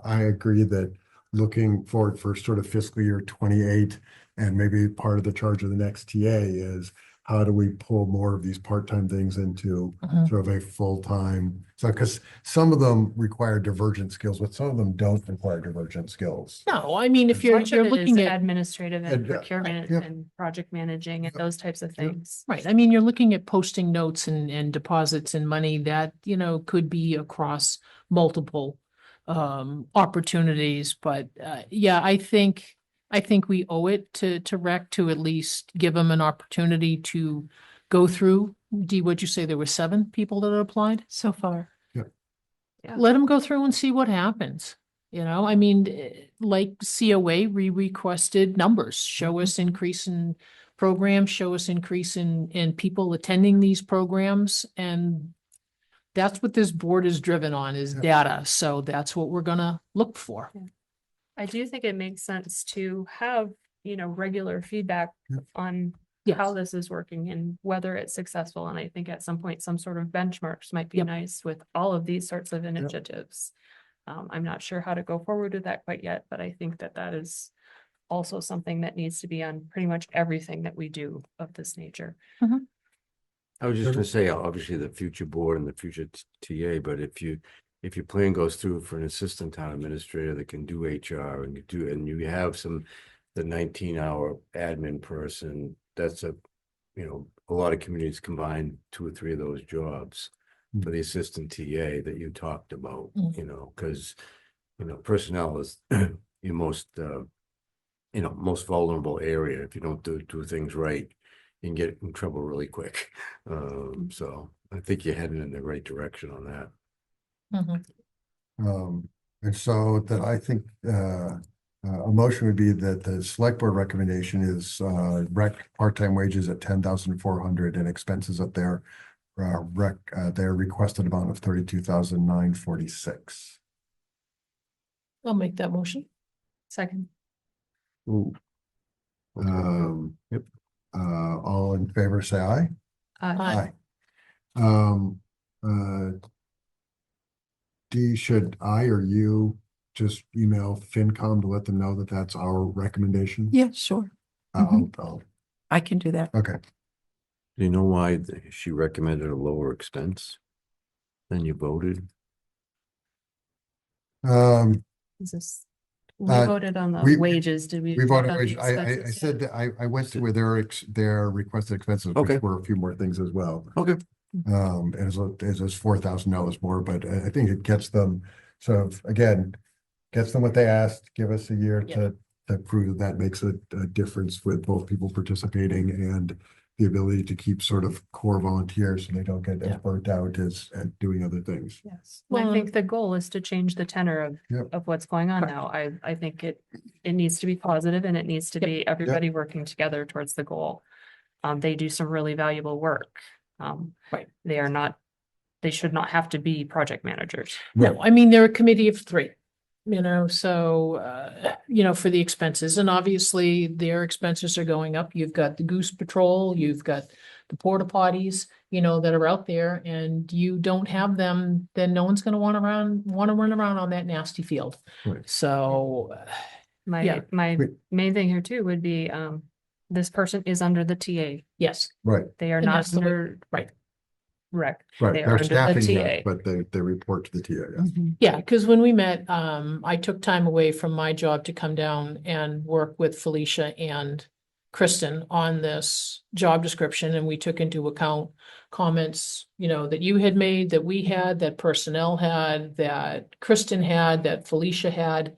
I agree that looking forward for sort of fiscal year 28, and maybe part of the charge of the next TA is how do we pull more of these part-time things into Mhm. sort of a full-time? So, because some of them require divergent skills, but some of them don't require divergent skills. No, I mean, if you're Much of it is looking at, administrative and And, procurement yeah. and project managing and those types of things. right, I mean, you're looking at posting notes and deposits and money that, could be across multiple opportunities, but yeah, I think we owe it to rec to at least give them an opportunity to go through. Dee, what'd you say? There were 7 people that applied? So far. Yeah. Let them go through and see what happens. I mean, like COA, we requested numbers, show us increase in programs, show us increase in people attending these programs. And that's what this board is driven on, is data. So that's what we're gonna look for. I do think it makes sense to have, regular feedback Yep. on Yes. how this is working and whether it's successful. And I think at some point, some sort of benchmarks might be Yep. nice with all of these sorts of initiatives. I'm not sure how to go forward with that quite yet, but I think that that is also something that needs to be on pretty much everything that we do of this nature. I was just gonna say, obviously, the future board and the future TA, but if your plan goes through for an assistant town administrator that can do HR and you have the 19-hour admin person, that's a lot of communities combine 2 or 3 of those jobs for the assistant TA that you talked about, because, personnel is your most vulnerable area. If you don't do things right, you can get in trouble really quick. So I think you're heading in the right direction on that. Mhm. And so that I think a motion would be that the select board recommendation is rec part-time wages at 10,400 and expenses at their their requested amount of 32,946. I'll make that motion. Second. Ooh. Yep. All in favor, say aye. Aye. Dee, should I or you just email FinCom to let them know that that's our recommendation? Yeah, sure. I can do that. Okay. Do you know why she recommended a lower expense than you voted? Is this, we Uh, voted on the we- wages, did we? We vote voted, on the wage- I expenses said yet? that I went through their requested expenses, Okay. which were a few more things as well. Okay. As is $4,000 more, but I think it gets them sort of, again, gets them what they asked, give us a year Yeah. to prove that makes a difference with both people participating and the ability to keep sort of core volunteers so they don't get Yeah. as burnt out as at doing other things. Yes, and I Well, think the goal is to change the tenor Yep. of what's going on Correct. now. I think it needs to be positive and it needs to Yep. be everybody working together towards the goal. They do some really valuable work. Right. They should not have to be project managers. No, I mean, they're a committee of 3, so, for the expenses, and obviously their expenses are going up. You've got the goose patrol, you've got the porta potties, that are out there, and you don't have them, then no one's gonna want to run around on that nasty field. Right. So, Yeah. My Wait. main thing here too would be, this person is under the TA. yes, Right, They are And not that's the way- under. right. Rec. right. They are They're under the staffing TA. that, but they report to the TA, yes. yeah, because when we met, I took time away from my job to come down and work with Felicia and Kristen on this job description, and we took into account comments, that you had made, that we had, that personnel had, that Kristen had, that Felicia had.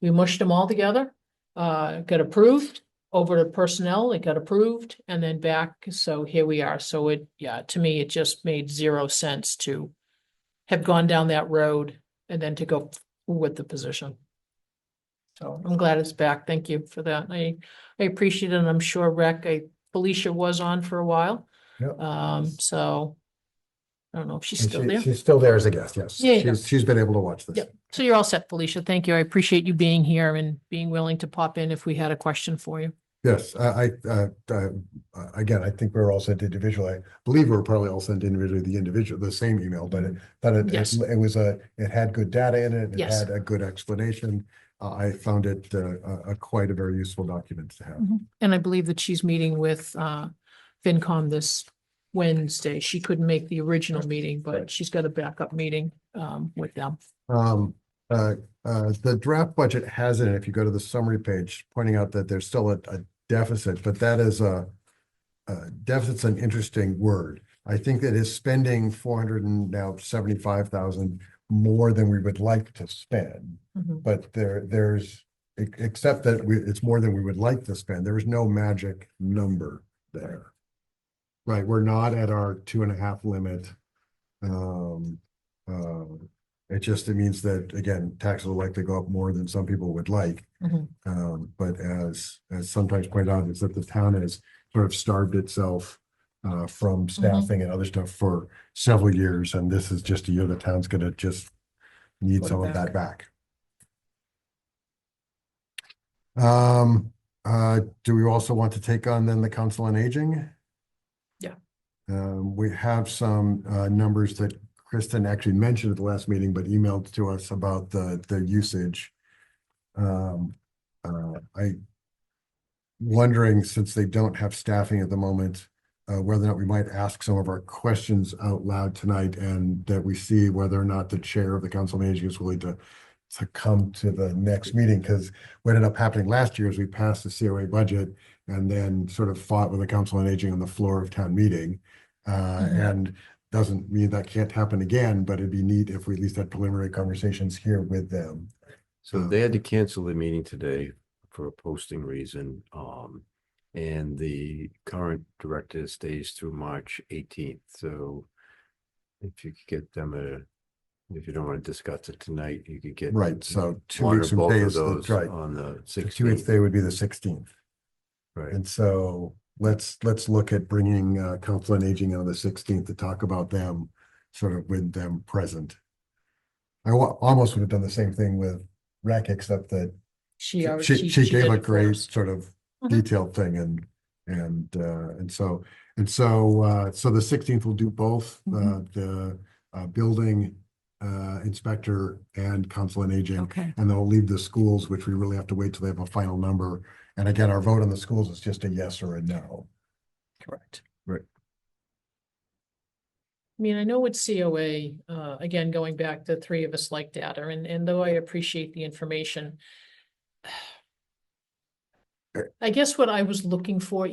We mushed them all together, got approved, over to personnel, it got approved, and then back, so here we are. So to me, it just made 0 sense to have gone down that road and then to go with the position. So I'm glad it's back. Thank you for that. I appreciate it, and I'm sure Felicia was on for a while. Yep. So I don't know if she's And still she- there. She's still there as a guest, yes. Yeah. She's been able to watch this. Yep. So you're all set, Felicia. Thank you. I appreciate you being here and being willing to pop in if we had a question for you. Yes, again, I think we were all sent individually. I believe we were probably all sent individually, the same email, but Yes. it had good data in it. It Yes. had a good explanation. I found it quite a very useful document to have. And I believe that she's meeting with FinCom this Wednesday. She couldn't make the original meeting, but she's got a backup meeting with them. The draft budget has it, if you go to the summary page, pointing out that there's still a deficit, but that is deficit's an interesting word. I think that is spending 475,000 more than we would like to spend. Mhm. But there's, except that it's more than we would like to spend, there is no magic number there. Right, we're not at our 2.5 limit. It means that, again, taxes will likely go up more than some people would like. Mhm. But as sometimes pointed out, is that the town has sort of starved itself from staffing and other stuff for several years, and this is just a year the town's gonna just need Put it some of that back. back. Do we also want to take on then the Council on Aging? Yeah. We have some numbers that Kristen actually mentioned at the last meeting, but emailed to us about the usage. Wondering, since they don't have staffing at the moment, whether or not we might ask some of our questions out loud tonight, and that we see whether or not the chair of the Council on Aging is willing to come to the next meeting, because what ended up happening last year is we passed the COA budget and then sort of fought with the Council on Aging on the floor of town meeting. And doesn't mean that can't happen again, but it'd be neat if we at least had preliminary conversations here with them. So they had to cancel the meeting today for a posting reason. And the current director stays through March 18th. So if you could get them if you don't want to discuss it tonight, you could get. Right, so 2 one or weeks from both today of is, those that's right. on the The 2 weeks 16th. today would be the 16th. Right. And so let's look at bringing Council on Aging on the 16th to talk about them, sort of with them present. I almost would have done the same thing with rec, except that she gave did a it great first. sort of Mhm. detailed thing, and so the 16th will do both the building inspector and Council on Aging. Okay. And they'll leave the schools, which we really have to wait till they have a final number. And again, our vote on the schools is just a yes or a no. Correct. Right. I mean, I know with COA, again, going back, the three of us like data, and though I appreciate the information, I guess what I was looking for,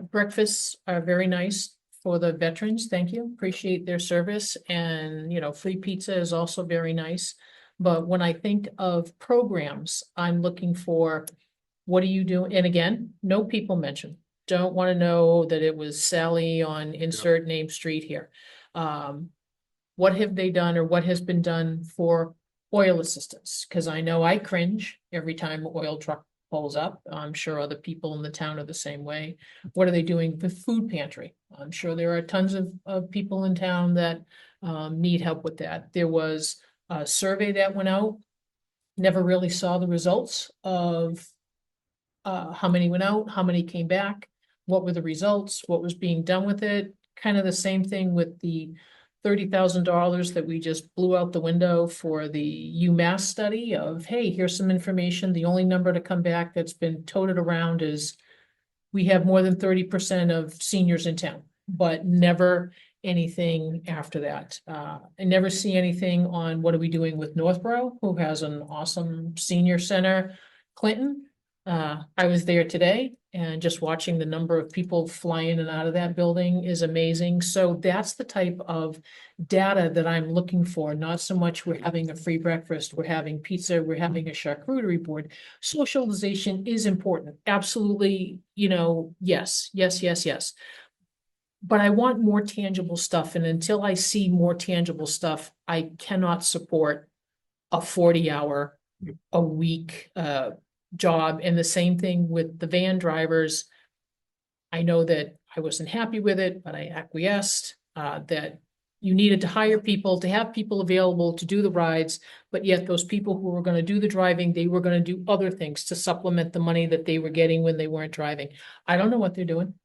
breakfasts are very nice for the veterans. Thank you. Appreciate their service. And, free pizza is also very nice. But when I think of programs, I'm looking for, what are you doing? And again, no people mentioned. Don't want to know that it was Sally on insert name street here. What have they done, or what has been done for oil assistance? Because I know I cringe every time an oil truck pulls up. I'm sure other people in the town are the same way. What are they doing with food pantry? I'm sure there are tons of people in town that need help with that. There was a survey that went out. Never really saw the results of how many went out, how many came back, what were the results, what was being done with it. Kind of the same thing with the $30,000 that we just blew out the window for the UMass study of, hey, here's some information. The only number to come back that's been toted around is we have more than 30% of seniors in town, but never anything after that. I never see anything on what are we doing with Northborough, who has an awesome senior center. Clinton, I was there today, and just watching the number of people fly in and out of that building is amazing. So that's the type of data that I'm looking for. Not so much we're having a free breakfast, we're having pizza, we're having a charcuterie board. Socialization is important. Absolutely, yes. But I want more tangible stuff. And until I see more tangible stuff, I cannot support a 40-hour a week job. And the same thing with the van drivers. I know that I wasn't happy with it, but I acquiesced that you needed to hire people, to have people available to do the rides, but yet those people who were going to do the driving, they were going to do other things to supplement the money that they were getting when they weren't driving. I don't know what they're doing.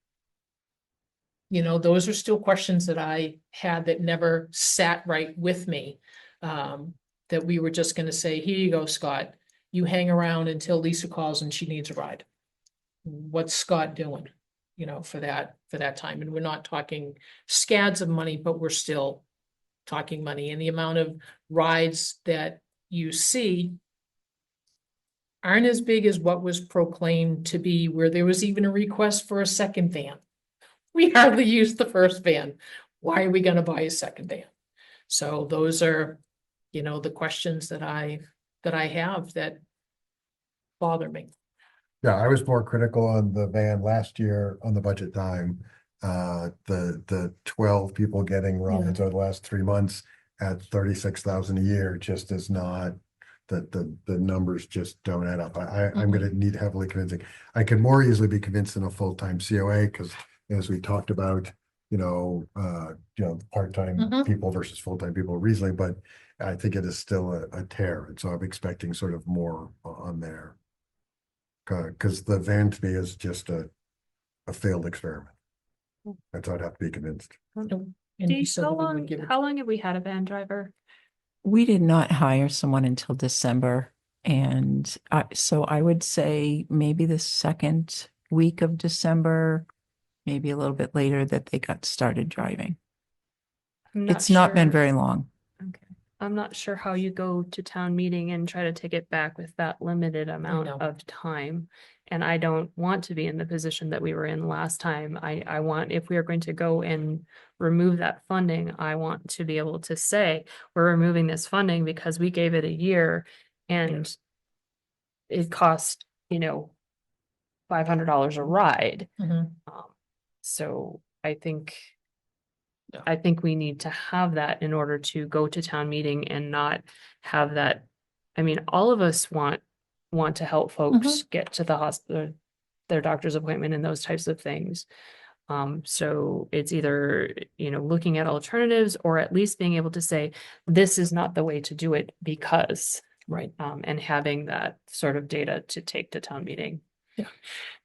Those are still questions that I had that never sat right with me. That we were just going to say, here you go, Scott. You hang around until Lisa calls and she needs a ride. What's Scott doing? for that time. And we're not talking scads of money, but we're still talking money, and the amount of rides that you see aren't as big as what was proclaimed to be, where there was even a request for a second van. We hardly used the first van. Why are we gonna buy a second van? So those are, the questions that I have that bother me. Yeah, I was more critical on the van last year on the budget time. The 12 people getting rides over the last 3 months at 36,000 a year just is not, the numbers just don't add up. I'm gonna need heavily convincing. I could more easily be convinced in a full-time COA, because as we talked about, part-time Mhm. people versus full-time people recently, but I think it is still a tear. And so I'm expecting sort of more on there. Because the van to me is just a failed experiment. That's how I'd have to be convinced. And Dee, we said how that we would long, give it- how long have we had a van driver? We did not hire someone until December. And so I would say maybe the second week of December, maybe a little bit later, that they got started driving. It's not been sure. very long. Okay. I'm not sure how you go to town meeting and try to take it back with that limited amount know. of time. And I don't want to be in the position that we were in last time. I want, if we are going to go and remove that funding, I want to be able to say, we're removing this funding because we gave it a year and it cost, $500 a ride. Mhm. So I think. Yeah. I think we need to have that in order to go to town meeting and not have that. I mean, all of us want to help folks get to the hospital, their doctor's appointment and those types of things. So it's either, looking at alternatives or at least being able to say, this is not the way to do it because, Right. and having that sort of data to take to town meeting.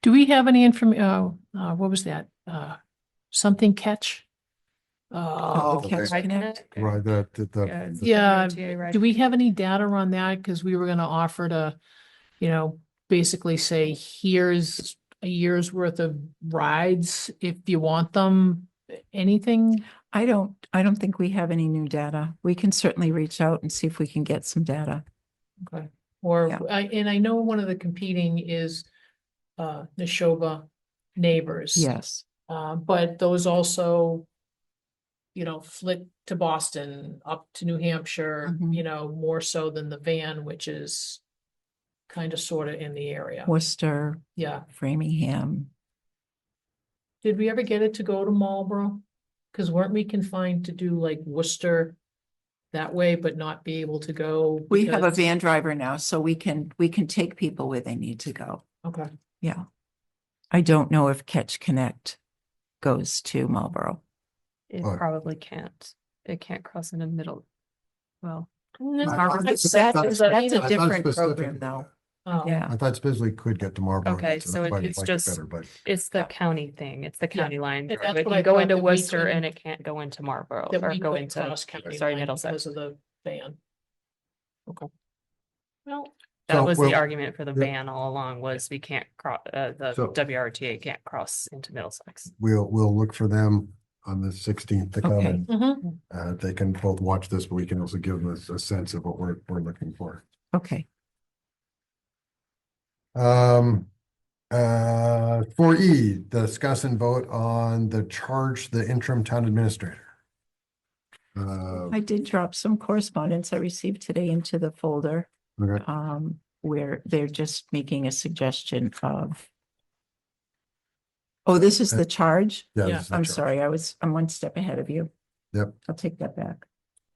Do we have any what was that? Something catch? Oh, okay. Catch Connect. Right, Yeah, WRTA ride. do we have any data on that? Because we were gonna offer to, basically say, here's a year's worth of rides if you want them, anything? I don't think we have any new data. We can certainly reach out and see if we can get some data. Okay. Or, Yeah. I know one of the competing is Neshoba Neighbors. Yes. But those also, flit to Boston, up to New Hampshire, Mhm. more so than the van, which is kind of sort of in the area. Worcester, Yeah. Framingham. Did we ever get it to go to Marlboro? Because weren't we confined to do like Worcester that way, but not be able to go? We have a because- van driver now, so we can take people where they need to go. Okay. Yeah. I don't know if Catch Connect goes to Marlboro. It Oh. probably can't. It can't cross in the middle. Well, That's a I thought different specifically- program though. Oh. Yeah. I thought specifically could get to Marlboro. Okay, so so that's why it's I'd like just- better, but it's the county thing. It's the county line. and drive. that's It what can I go thought, into that we Worcester couldn't- and it can't go into Marlboro That or we go couldn't into, cross county sorry, line Middlesex. because of the van. Okay. Well, That So was we'll- the argument for the yeah. ban all along was we can't cross, the So- WRTA can't cross into Middlesex. we'll look for them on the 16th to come Okay. and mhm. they can both watch this, but we can also give them a sense of what we're looking for. Okay. 4E, discuss and vote on the charge the interim town administrator. I did drop some correspondence I received today into the folder. Okay. Where they're just making a suggestion of. Oh, this is the charge? Yeah, Yeah. this is the I'm charge. sorry, I'm one step ahead of you. Yep. I'll take that back.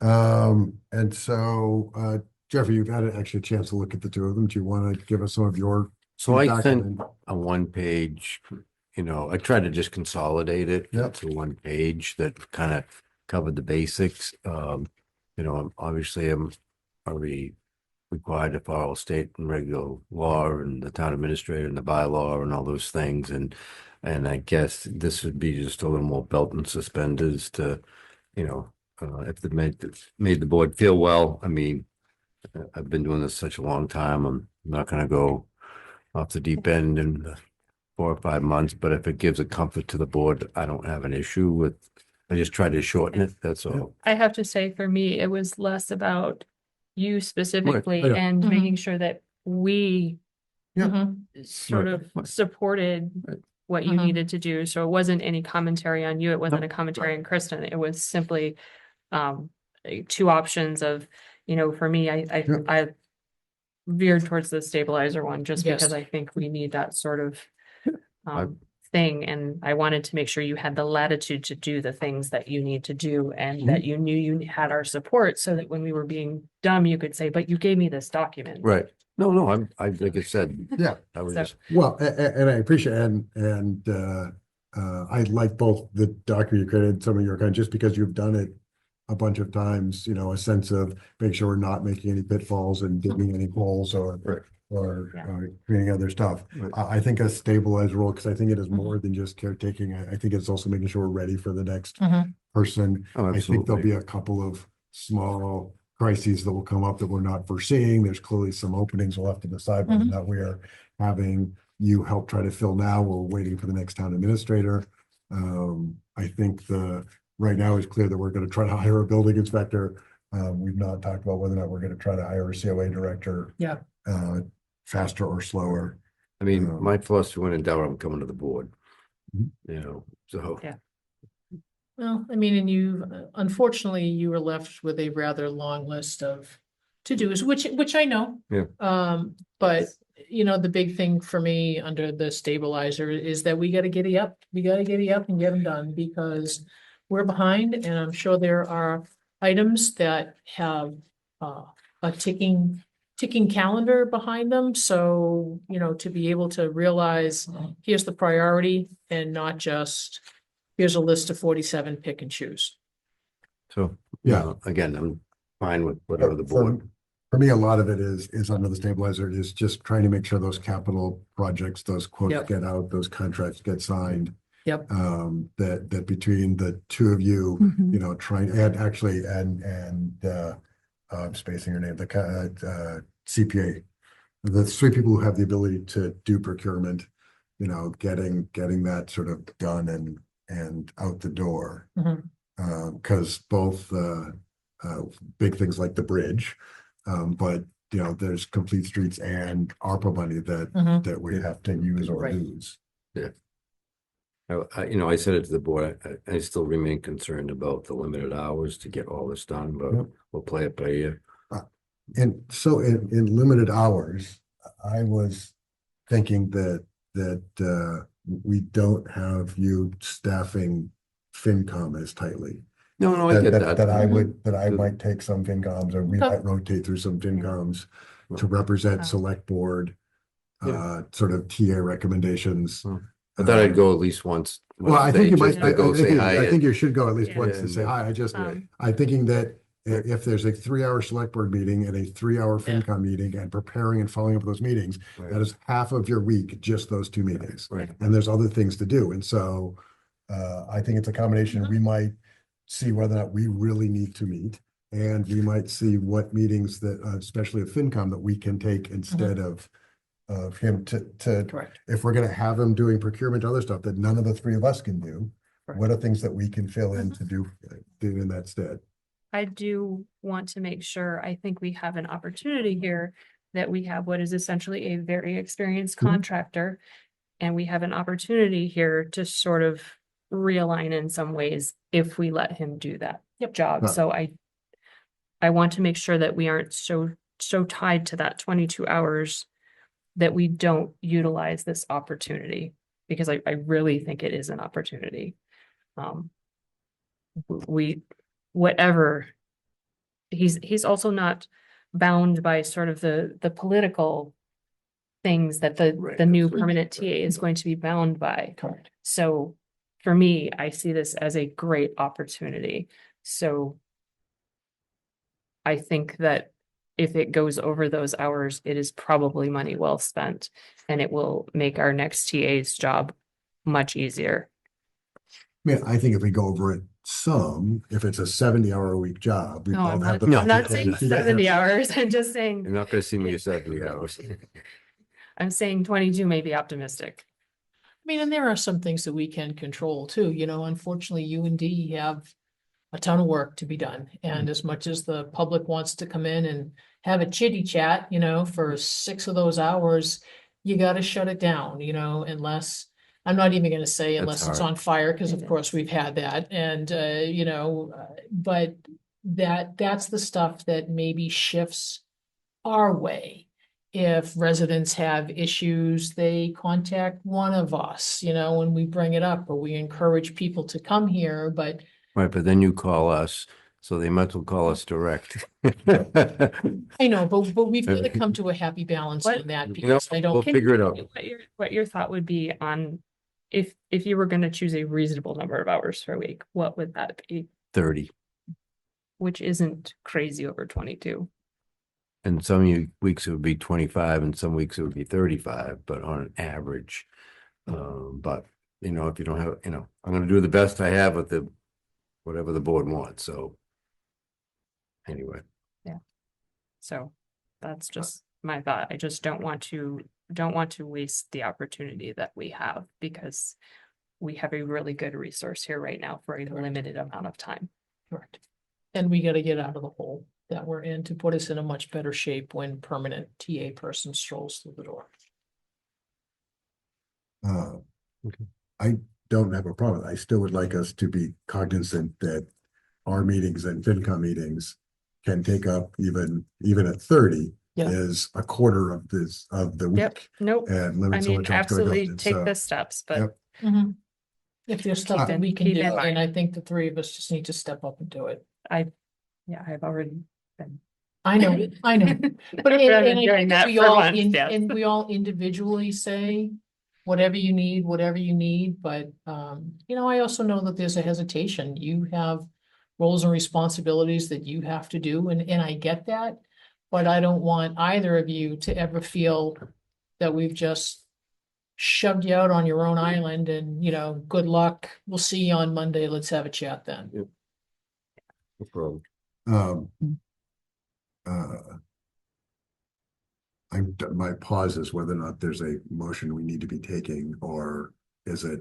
And so, Jeffrey, you've had actually a chance to look at the two of them. Do you want to give us some of your? So I feedback sent and then- a one page, I tried to just consolidate it Yep. to one page that kind of covered the basics. Obviously are we required to follow state and regular law and the town administrator and the bylaw and all those things. And I guess this would be just a little more belt and suspenders to, if they made the board feel well. I mean, I've been doing this such a long time. I'm not going to go off the deep end and 4 or 5 months, but if it gives a comfort to the board, I don't have an issue with, I just tried to shorten it, that's all. I have to say, for me, it was less about you specifically yeah. and Mhm. making sure that we Yeah. Mhm. sort of Right. supported Right. what you Mhm. needed to do. So it wasn't any commentary on you. It wasn't a commentary on Kristen. It was simply two options of, for me, Yeah. I veered towards the stabilizer one just Yes. because I think we need that sort of I- thing. And I wanted to make sure you had the latitude to do the things that you need to do and Mm-hmm. that you knew you had our support so that when we were being dumb, you could say, but you gave me this document. Right. No, like I said, Yeah. I was So- just, Well, and I appreciate, and I like both the document you created, some of your kind, just because you've done it a bunch of times, a sense of make sure we're not making any pitfalls and digging any holes or Yeah. creating other stuff. Right. I think a stabilized role, because I think it is more than just caretaking. I think it's also making sure we're ready for the next Mhm. person. oh, I think there'll absolutely. be a couple of small crises that will come up that we're not foreseeing. There's clearly some openings. We'll have to decide whether or Mhm. not we are having you help try to fill now. We're waiting for the next town administrator. I think right now it's clear that we're going to try to hire a building inspector. We've not talked about whether or not we're going to try to hire a COA director. Yeah. Faster or slower. I mean, my philosophy when in doubt, I'm coming to the board. Mhm. So. Yeah. Well, I mean, and unfortunately, you were left with a rather long list of to-dos, which I know. Yeah. But the big thing for me under the stabilizer is that we gotta giddy up. We gotta giddy up and get them done because we're behind and I'm sure there are items that have a ticking calendar behind them. So, to be able to realize here's the priority and not just here's a list of 47, pick and choose. So, Yeah. again, I'm fine with whatever the For- board. For me, a lot of it is under the stabilizer, is just trying to make sure those capital projects, those quotes Yep. get out, those contracts get signed. Yep. That between the two of you, trying, and actually, I'm spacing your name, the CPA. The three people who have the ability to do procurement, getting that sort of done and out the door. Mhm. Because both big things like the bridge, but there's complete streets and ARPA money Mhm. that we have to use or Right. lose. I said it to the board, I still remain concerned about the limited hours to get all this done, but Yep. we'll play it by ear. And so in limited hours, I was thinking that we don't have you staffing FinCom as tightly. No, I get that. That I might take some FinComs, or we Okay. might rotate through some FinComs to represent Oh. select board, Yeah. sort of TA recommendations. I thought I'd go at least once. Well, I think you might, Just to go say hi. I think you should go at least Yeah. once to say hi. Um, I'm thinking that if there's a 3-hour select board meeting and a 3-hour Yeah. FinCom meeting and preparing and following up those meetings, Right. that is half of your week, just those two meetings. Right. And there's other things to do. And so I think it's a combination. We might see whether or not we really need to meet. And we might see what meetings that, especially of FinCom, that we can take instead of him to, Correct. if we're gonna have him doing procurement, other stuff that none of the three of us can do. Correct. What are things that we can fill in to do in that stead? I do want to make sure, I think we have an opportunity here that we have what is essentially a very experienced Mhm. contractor. And we have an opportunity here to sort of realign in some ways if we let him do that job. Right. So I want to make sure that we aren't so tied to that 22 hours that we don't utilize this opportunity, because I really think it is an opportunity. Whatever, he's also not bound by sort of the political things that the new permanent TA is going to be bound by. Correct. So for me, I see this as a great opportunity. So I think that if it goes over those hours, it is probably money well spent, and it will make our next TA's job much easier. I think if we go over it some, if it's a 70-hour a week job. we No, don't have the- No. I'm not saying Yeah. 70 hours. I'm just saying, You're not gonna see me at 70 hours. I'm saying 22 may be optimistic. mean, and there are some things that we can control too, you know, unfortunately, U and D have a ton of work to be done. And as much as the public wants to come in and have a chitty chat, you know, for 6 of those hours, you gotta shut it down, you know, unless, I'm not even gonna say unless it's hard. on fire, because of It course we've had that. And, you know, but that's the stuff that maybe shifts our way. If residents have issues, they contact one of us, you know, when we bring it up, or we encourage people to come here, but Right, but then you call us, so they might as well call us direct. I know, but we've got to come to a happy balance What- on that, You know, because I we'll don't, Can figure it you out. tell me what your thought would be on if you were gonna choose a reasonable number of hours per week, what would that be? 30. Which isn't crazy over 22. And some weeks it would be 25 and some weeks it would be 35, but on an average. But you know, if you don't have, you know, I'm gonna do the best I have with the, whatever the board wants, so. Anyway, So that's just my thought. I just don't want to waste the opportunity that we have, because we have a really good resource here right now for a limited amount of time. correct. And we got to get out of the hole that we're in to put us in a much better shape when permanent TA person strolls through the door. I don't have a problem. I still would like us to be cognizant that our meetings and FinCom meetings can take up even at 30 Yeah. is a quarter of the Yep, week. nope. And I limits how mean, much else goes absolutely on. take So, the steps, but Yep. If there's stuff that Keep we can in do, and mind. I think the three of us just need to step up and do it. I've already been. I know, I know. But I've and been I doing think that we for all, months, yes. and we all individually say, whatever you need, but, you know, I also know that there's a hesitation. You have roles and responsibilities that you have to do, and I get that. But I don't want either of you to ever feel that we've just shoved you out on your own island and, you know, good luck. We'll see you on Monday. Let's have a chat then. no problem. My pause is whether or not there's a motion we need to be taking, or is it,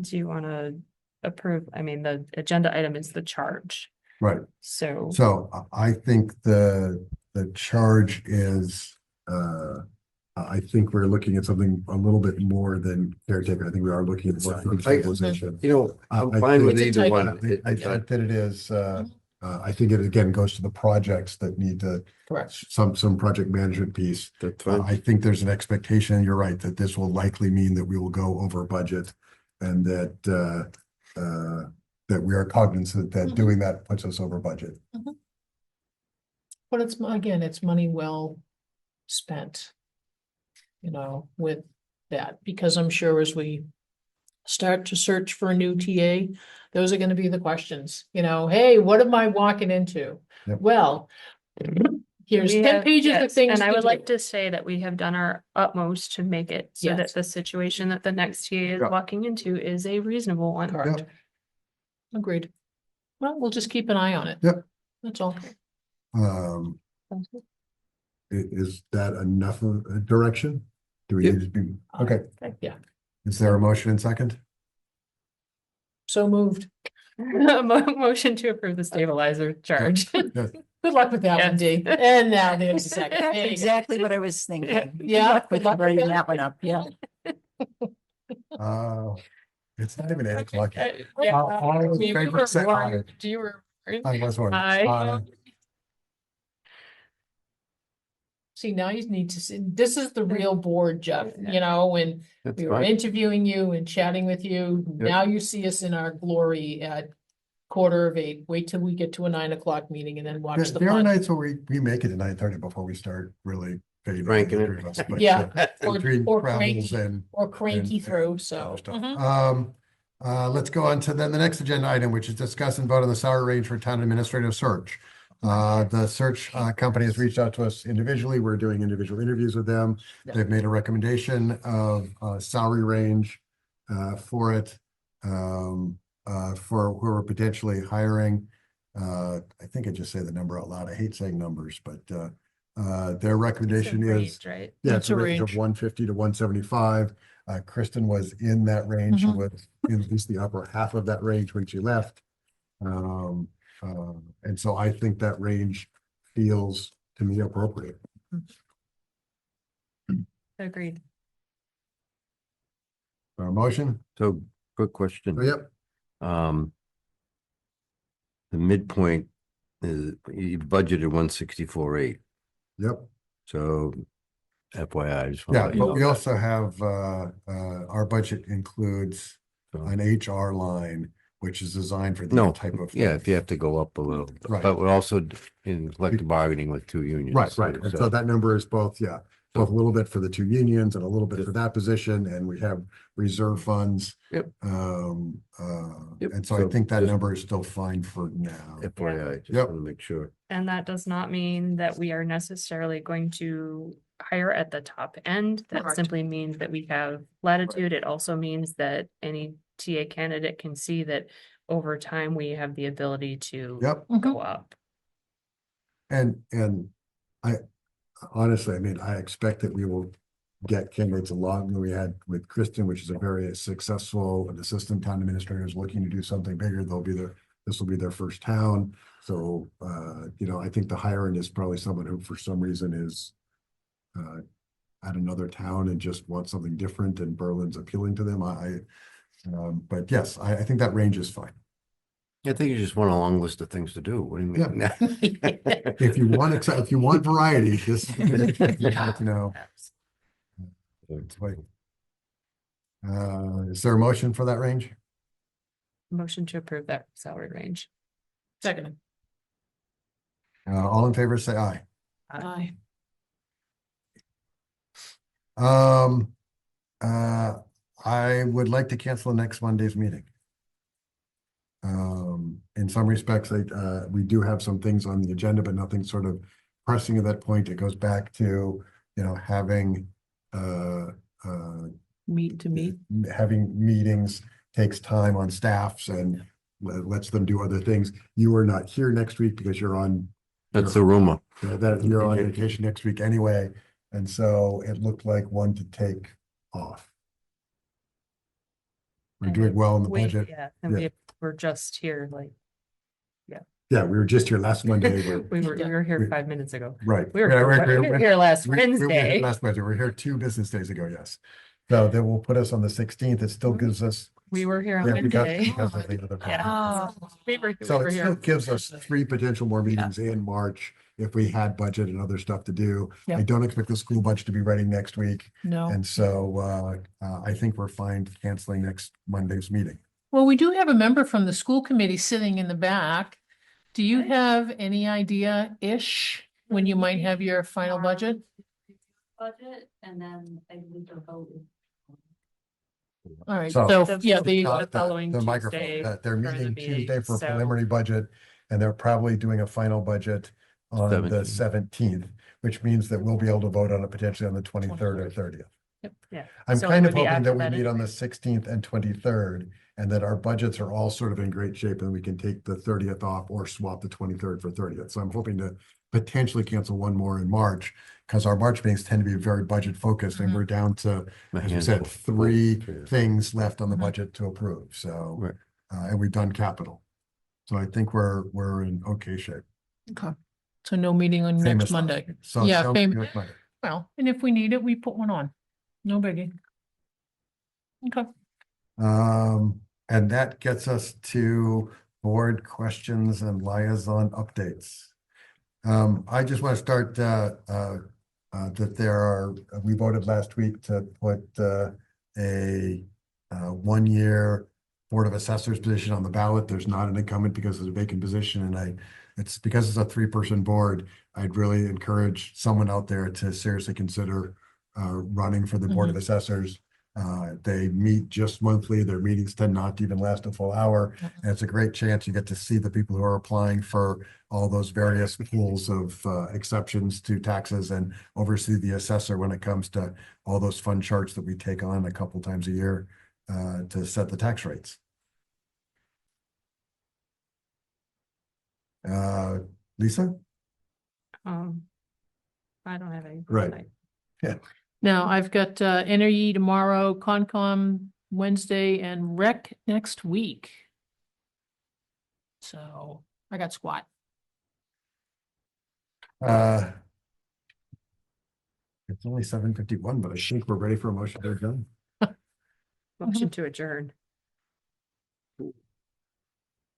Do you want to approve? I mean, the agenda item is the charge. right? So So I think the charge is, I think we're looking at something a little bit more than caretaker. I think we are looking at more stabilization. You know, I'm I fine think- with It's a either typo. one. I think that it is, I think it again goes to the projects that need to, Correct. some project management piece. That's I fine. think there's an expectation, you're right, that this will likely mean that we will go over budget, and that we are cognizant that Mhm. doing that puts us over budget. But again, it's money well spent. You know, with that, because I'm sure as we start to search for a new TA, those are gonna be the questions, you know, hey, what am I walking into? Yep. Well, here's we 10 have- pages of yes, things and I to would like do. to say that we have done our utmost to make it so that Yes. the situation that the next TA is Yeah. walking into is a reasonable one. Correct. Agreed. Well, we'll just keep an eye on it. Yep. That's all. Um, Sounds good. is that enough of a direction? Do we Yep. need to be, okay, Yeah, is there a motion and second? so moved. Motion to approve the stabilizer charge. Yes. Good luck with that one, Yes. Dee. And now there's a second. That's There you go. exactly what I was thinking. Good Yeah, luck with good luck with writing that. that one up, yeah. It's not even 8 o'clock yet. Yeah. All in You favor, were say aye. warned. You were warned. I was one. Aye. See, now you need to see, this is the real board, Jeff, Yeah. you know, when That's we were fine. interviewing you and chatting with you. Now you see us in our glory at 7:45. Wait till we get to a 9 o'clock meeting and then watch the There are fun. nights where we make it to 9:30 before we start really fading. Cranking it. the three of us, but, Yeah. Or- between or travels cranky. and Or cranky and through, other so. stuff. mhm. Let's go on to then the next agenda item, which is discuss and vote on the salary range for town administrative search. The search company has reached out to us individually. We're doing individual interviews with them. Yeah. They've made a recommendation of salary range for it, for who we're potentially hiring. I think I just say the number out loud. I hate saying numbers, but Their recommendation is, Range, right? yeah, It's it's a a range of range. 150 to 175. Kristen was in that range, she Mhm. was in at least the upper half of that range when she left. And so I think that range feels to me appropriate. Agreed. Motion? So, quick question. Oh, yep, The midpoint is, you budgeted 164.8, yep. so FYI, I just want to Yeah, let you but know we that. also have, our budget includes So- an HR line, which is designed for No, these type of. yeah, things. if you have to go up a little, Right. but we're also in collective bargaining with 2 unions. Right, right. And so that number is both, yeah, both a little bit for the 2 unions and a little bit for that position, and we have reserve funds. Yep. Yep. And so I So think that just- number is still fine for now. FYI, just Yep. want to make sure. And that does not mean that we are necessarily going to hire at the top end. That Correct. simply means that we have latitude. It also means that any TA candidate can see that over time, we have the ability to Yep. go up. And I honestly, I mean, I expect that we will get candidates along that we had with Kristen, which is a very successful assistant town administrator is looking to do something bigger. This will be their first town. So, I think the hiring is probably someone who for some reason is at another town and just wants something different and Berlin's appealing to them. But yes, I think that range is fine. I think you just want a long list of things to do. What do you mean? If you want variety, just, is there a motion for that range? Motion to approve that salary range. Second. All in favor, say aye. Aye. I would like to cancel next Monday's meeting. In some respects, we do have some things on the agenda, but nothing sort of pressing at that point. It goes back to, having, Meet to meet. having meetings takes time on staffs and lets them do other things. You are not here next week because you're on, That's the rumor. that you're on vacation next week anyway. And so it looked like one to take off. We're And doing well in the We- budget. Yeah, and Yeah. we're just here, like, Yeah, we were just here last Monday. we were here We- 5 minutes ago. Right. We were Yeah, here last we were here Wednesday. Last Wednesday. We were here 2 business days ago, yes. So that will put us on the 16th. It still gives us. We were here on Yeah, because Wednesday. of the other Yeah. problem. We were So it here. still gives us 3 potential more meetings in March if we had budget and other stuff to do. I Yeah. don't expect the school budget to be ready next week. No. And so I think we're fine canceling next Monday's meeting. Well, we do have a member from the school committee sitting in the back. Do you have any idea-ish when you might have your final budget? Budget, and then I believe the vote. All right, So- so, The- yeah, the following The microphone, Tuesday they're for the meeting meeting, Tuesday for so- preliminary budget, and they're probably doing a final budget on the 17th, which means that we'll be able to vote on it potentially on the 23rd or 30th. Yeah. I'm So it kind of would be hoping after that we that meet on the anyway. 16th and 23rd, and that our budgets are all sort of in great shape, and we can take the 30th off or swap the 23rd for 30th. So I'm hoping to potentially cancel one more in March, because our March meetings tend to be very budget focused, and Mhm. we're down to, A as you said, handful. 3 Yeah. things left on the Mhm. budget to approve, so. Right. And we've done capital. So I think we're in okay shape. okay. So no meeting on Famous next last Monday. week. So Yeah, no fam- meeting next Monday. Well, and if we need it, we put one on. No biggie. Okay. And that gets us to board questions and liaison updates. I just want to start, that we voted last week to put, a 1-year Board of Assessors position on the ballot. There's not an incumbent because it's a vacant position, and it's because it's a 3-person board. I'd really encourage someone out there to seriously consider, running for the Board of Assessors. They meet just monthly. Their meetings tend not to even last a full hour. And it's a great chance you get to see the people who are applying for all those various pools of exceptions to taxes and oversee the assessor when it comes to all those fun charts that we take on a couple times a year to set the tax rates. Lisa? Um, I don't have any. Right. Now, I've got NRE tomorrow, Concom Wednesday, and Rec next week. So I got squat. It's only 7:51, but I think we're ready for a motion to adjourn. Motion to adjourn.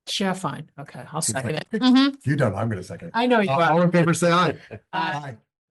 Sure, fine. Okay, I'll second it. You don't, I'm gonna second. I know you All are. in favor, say aye. Aye.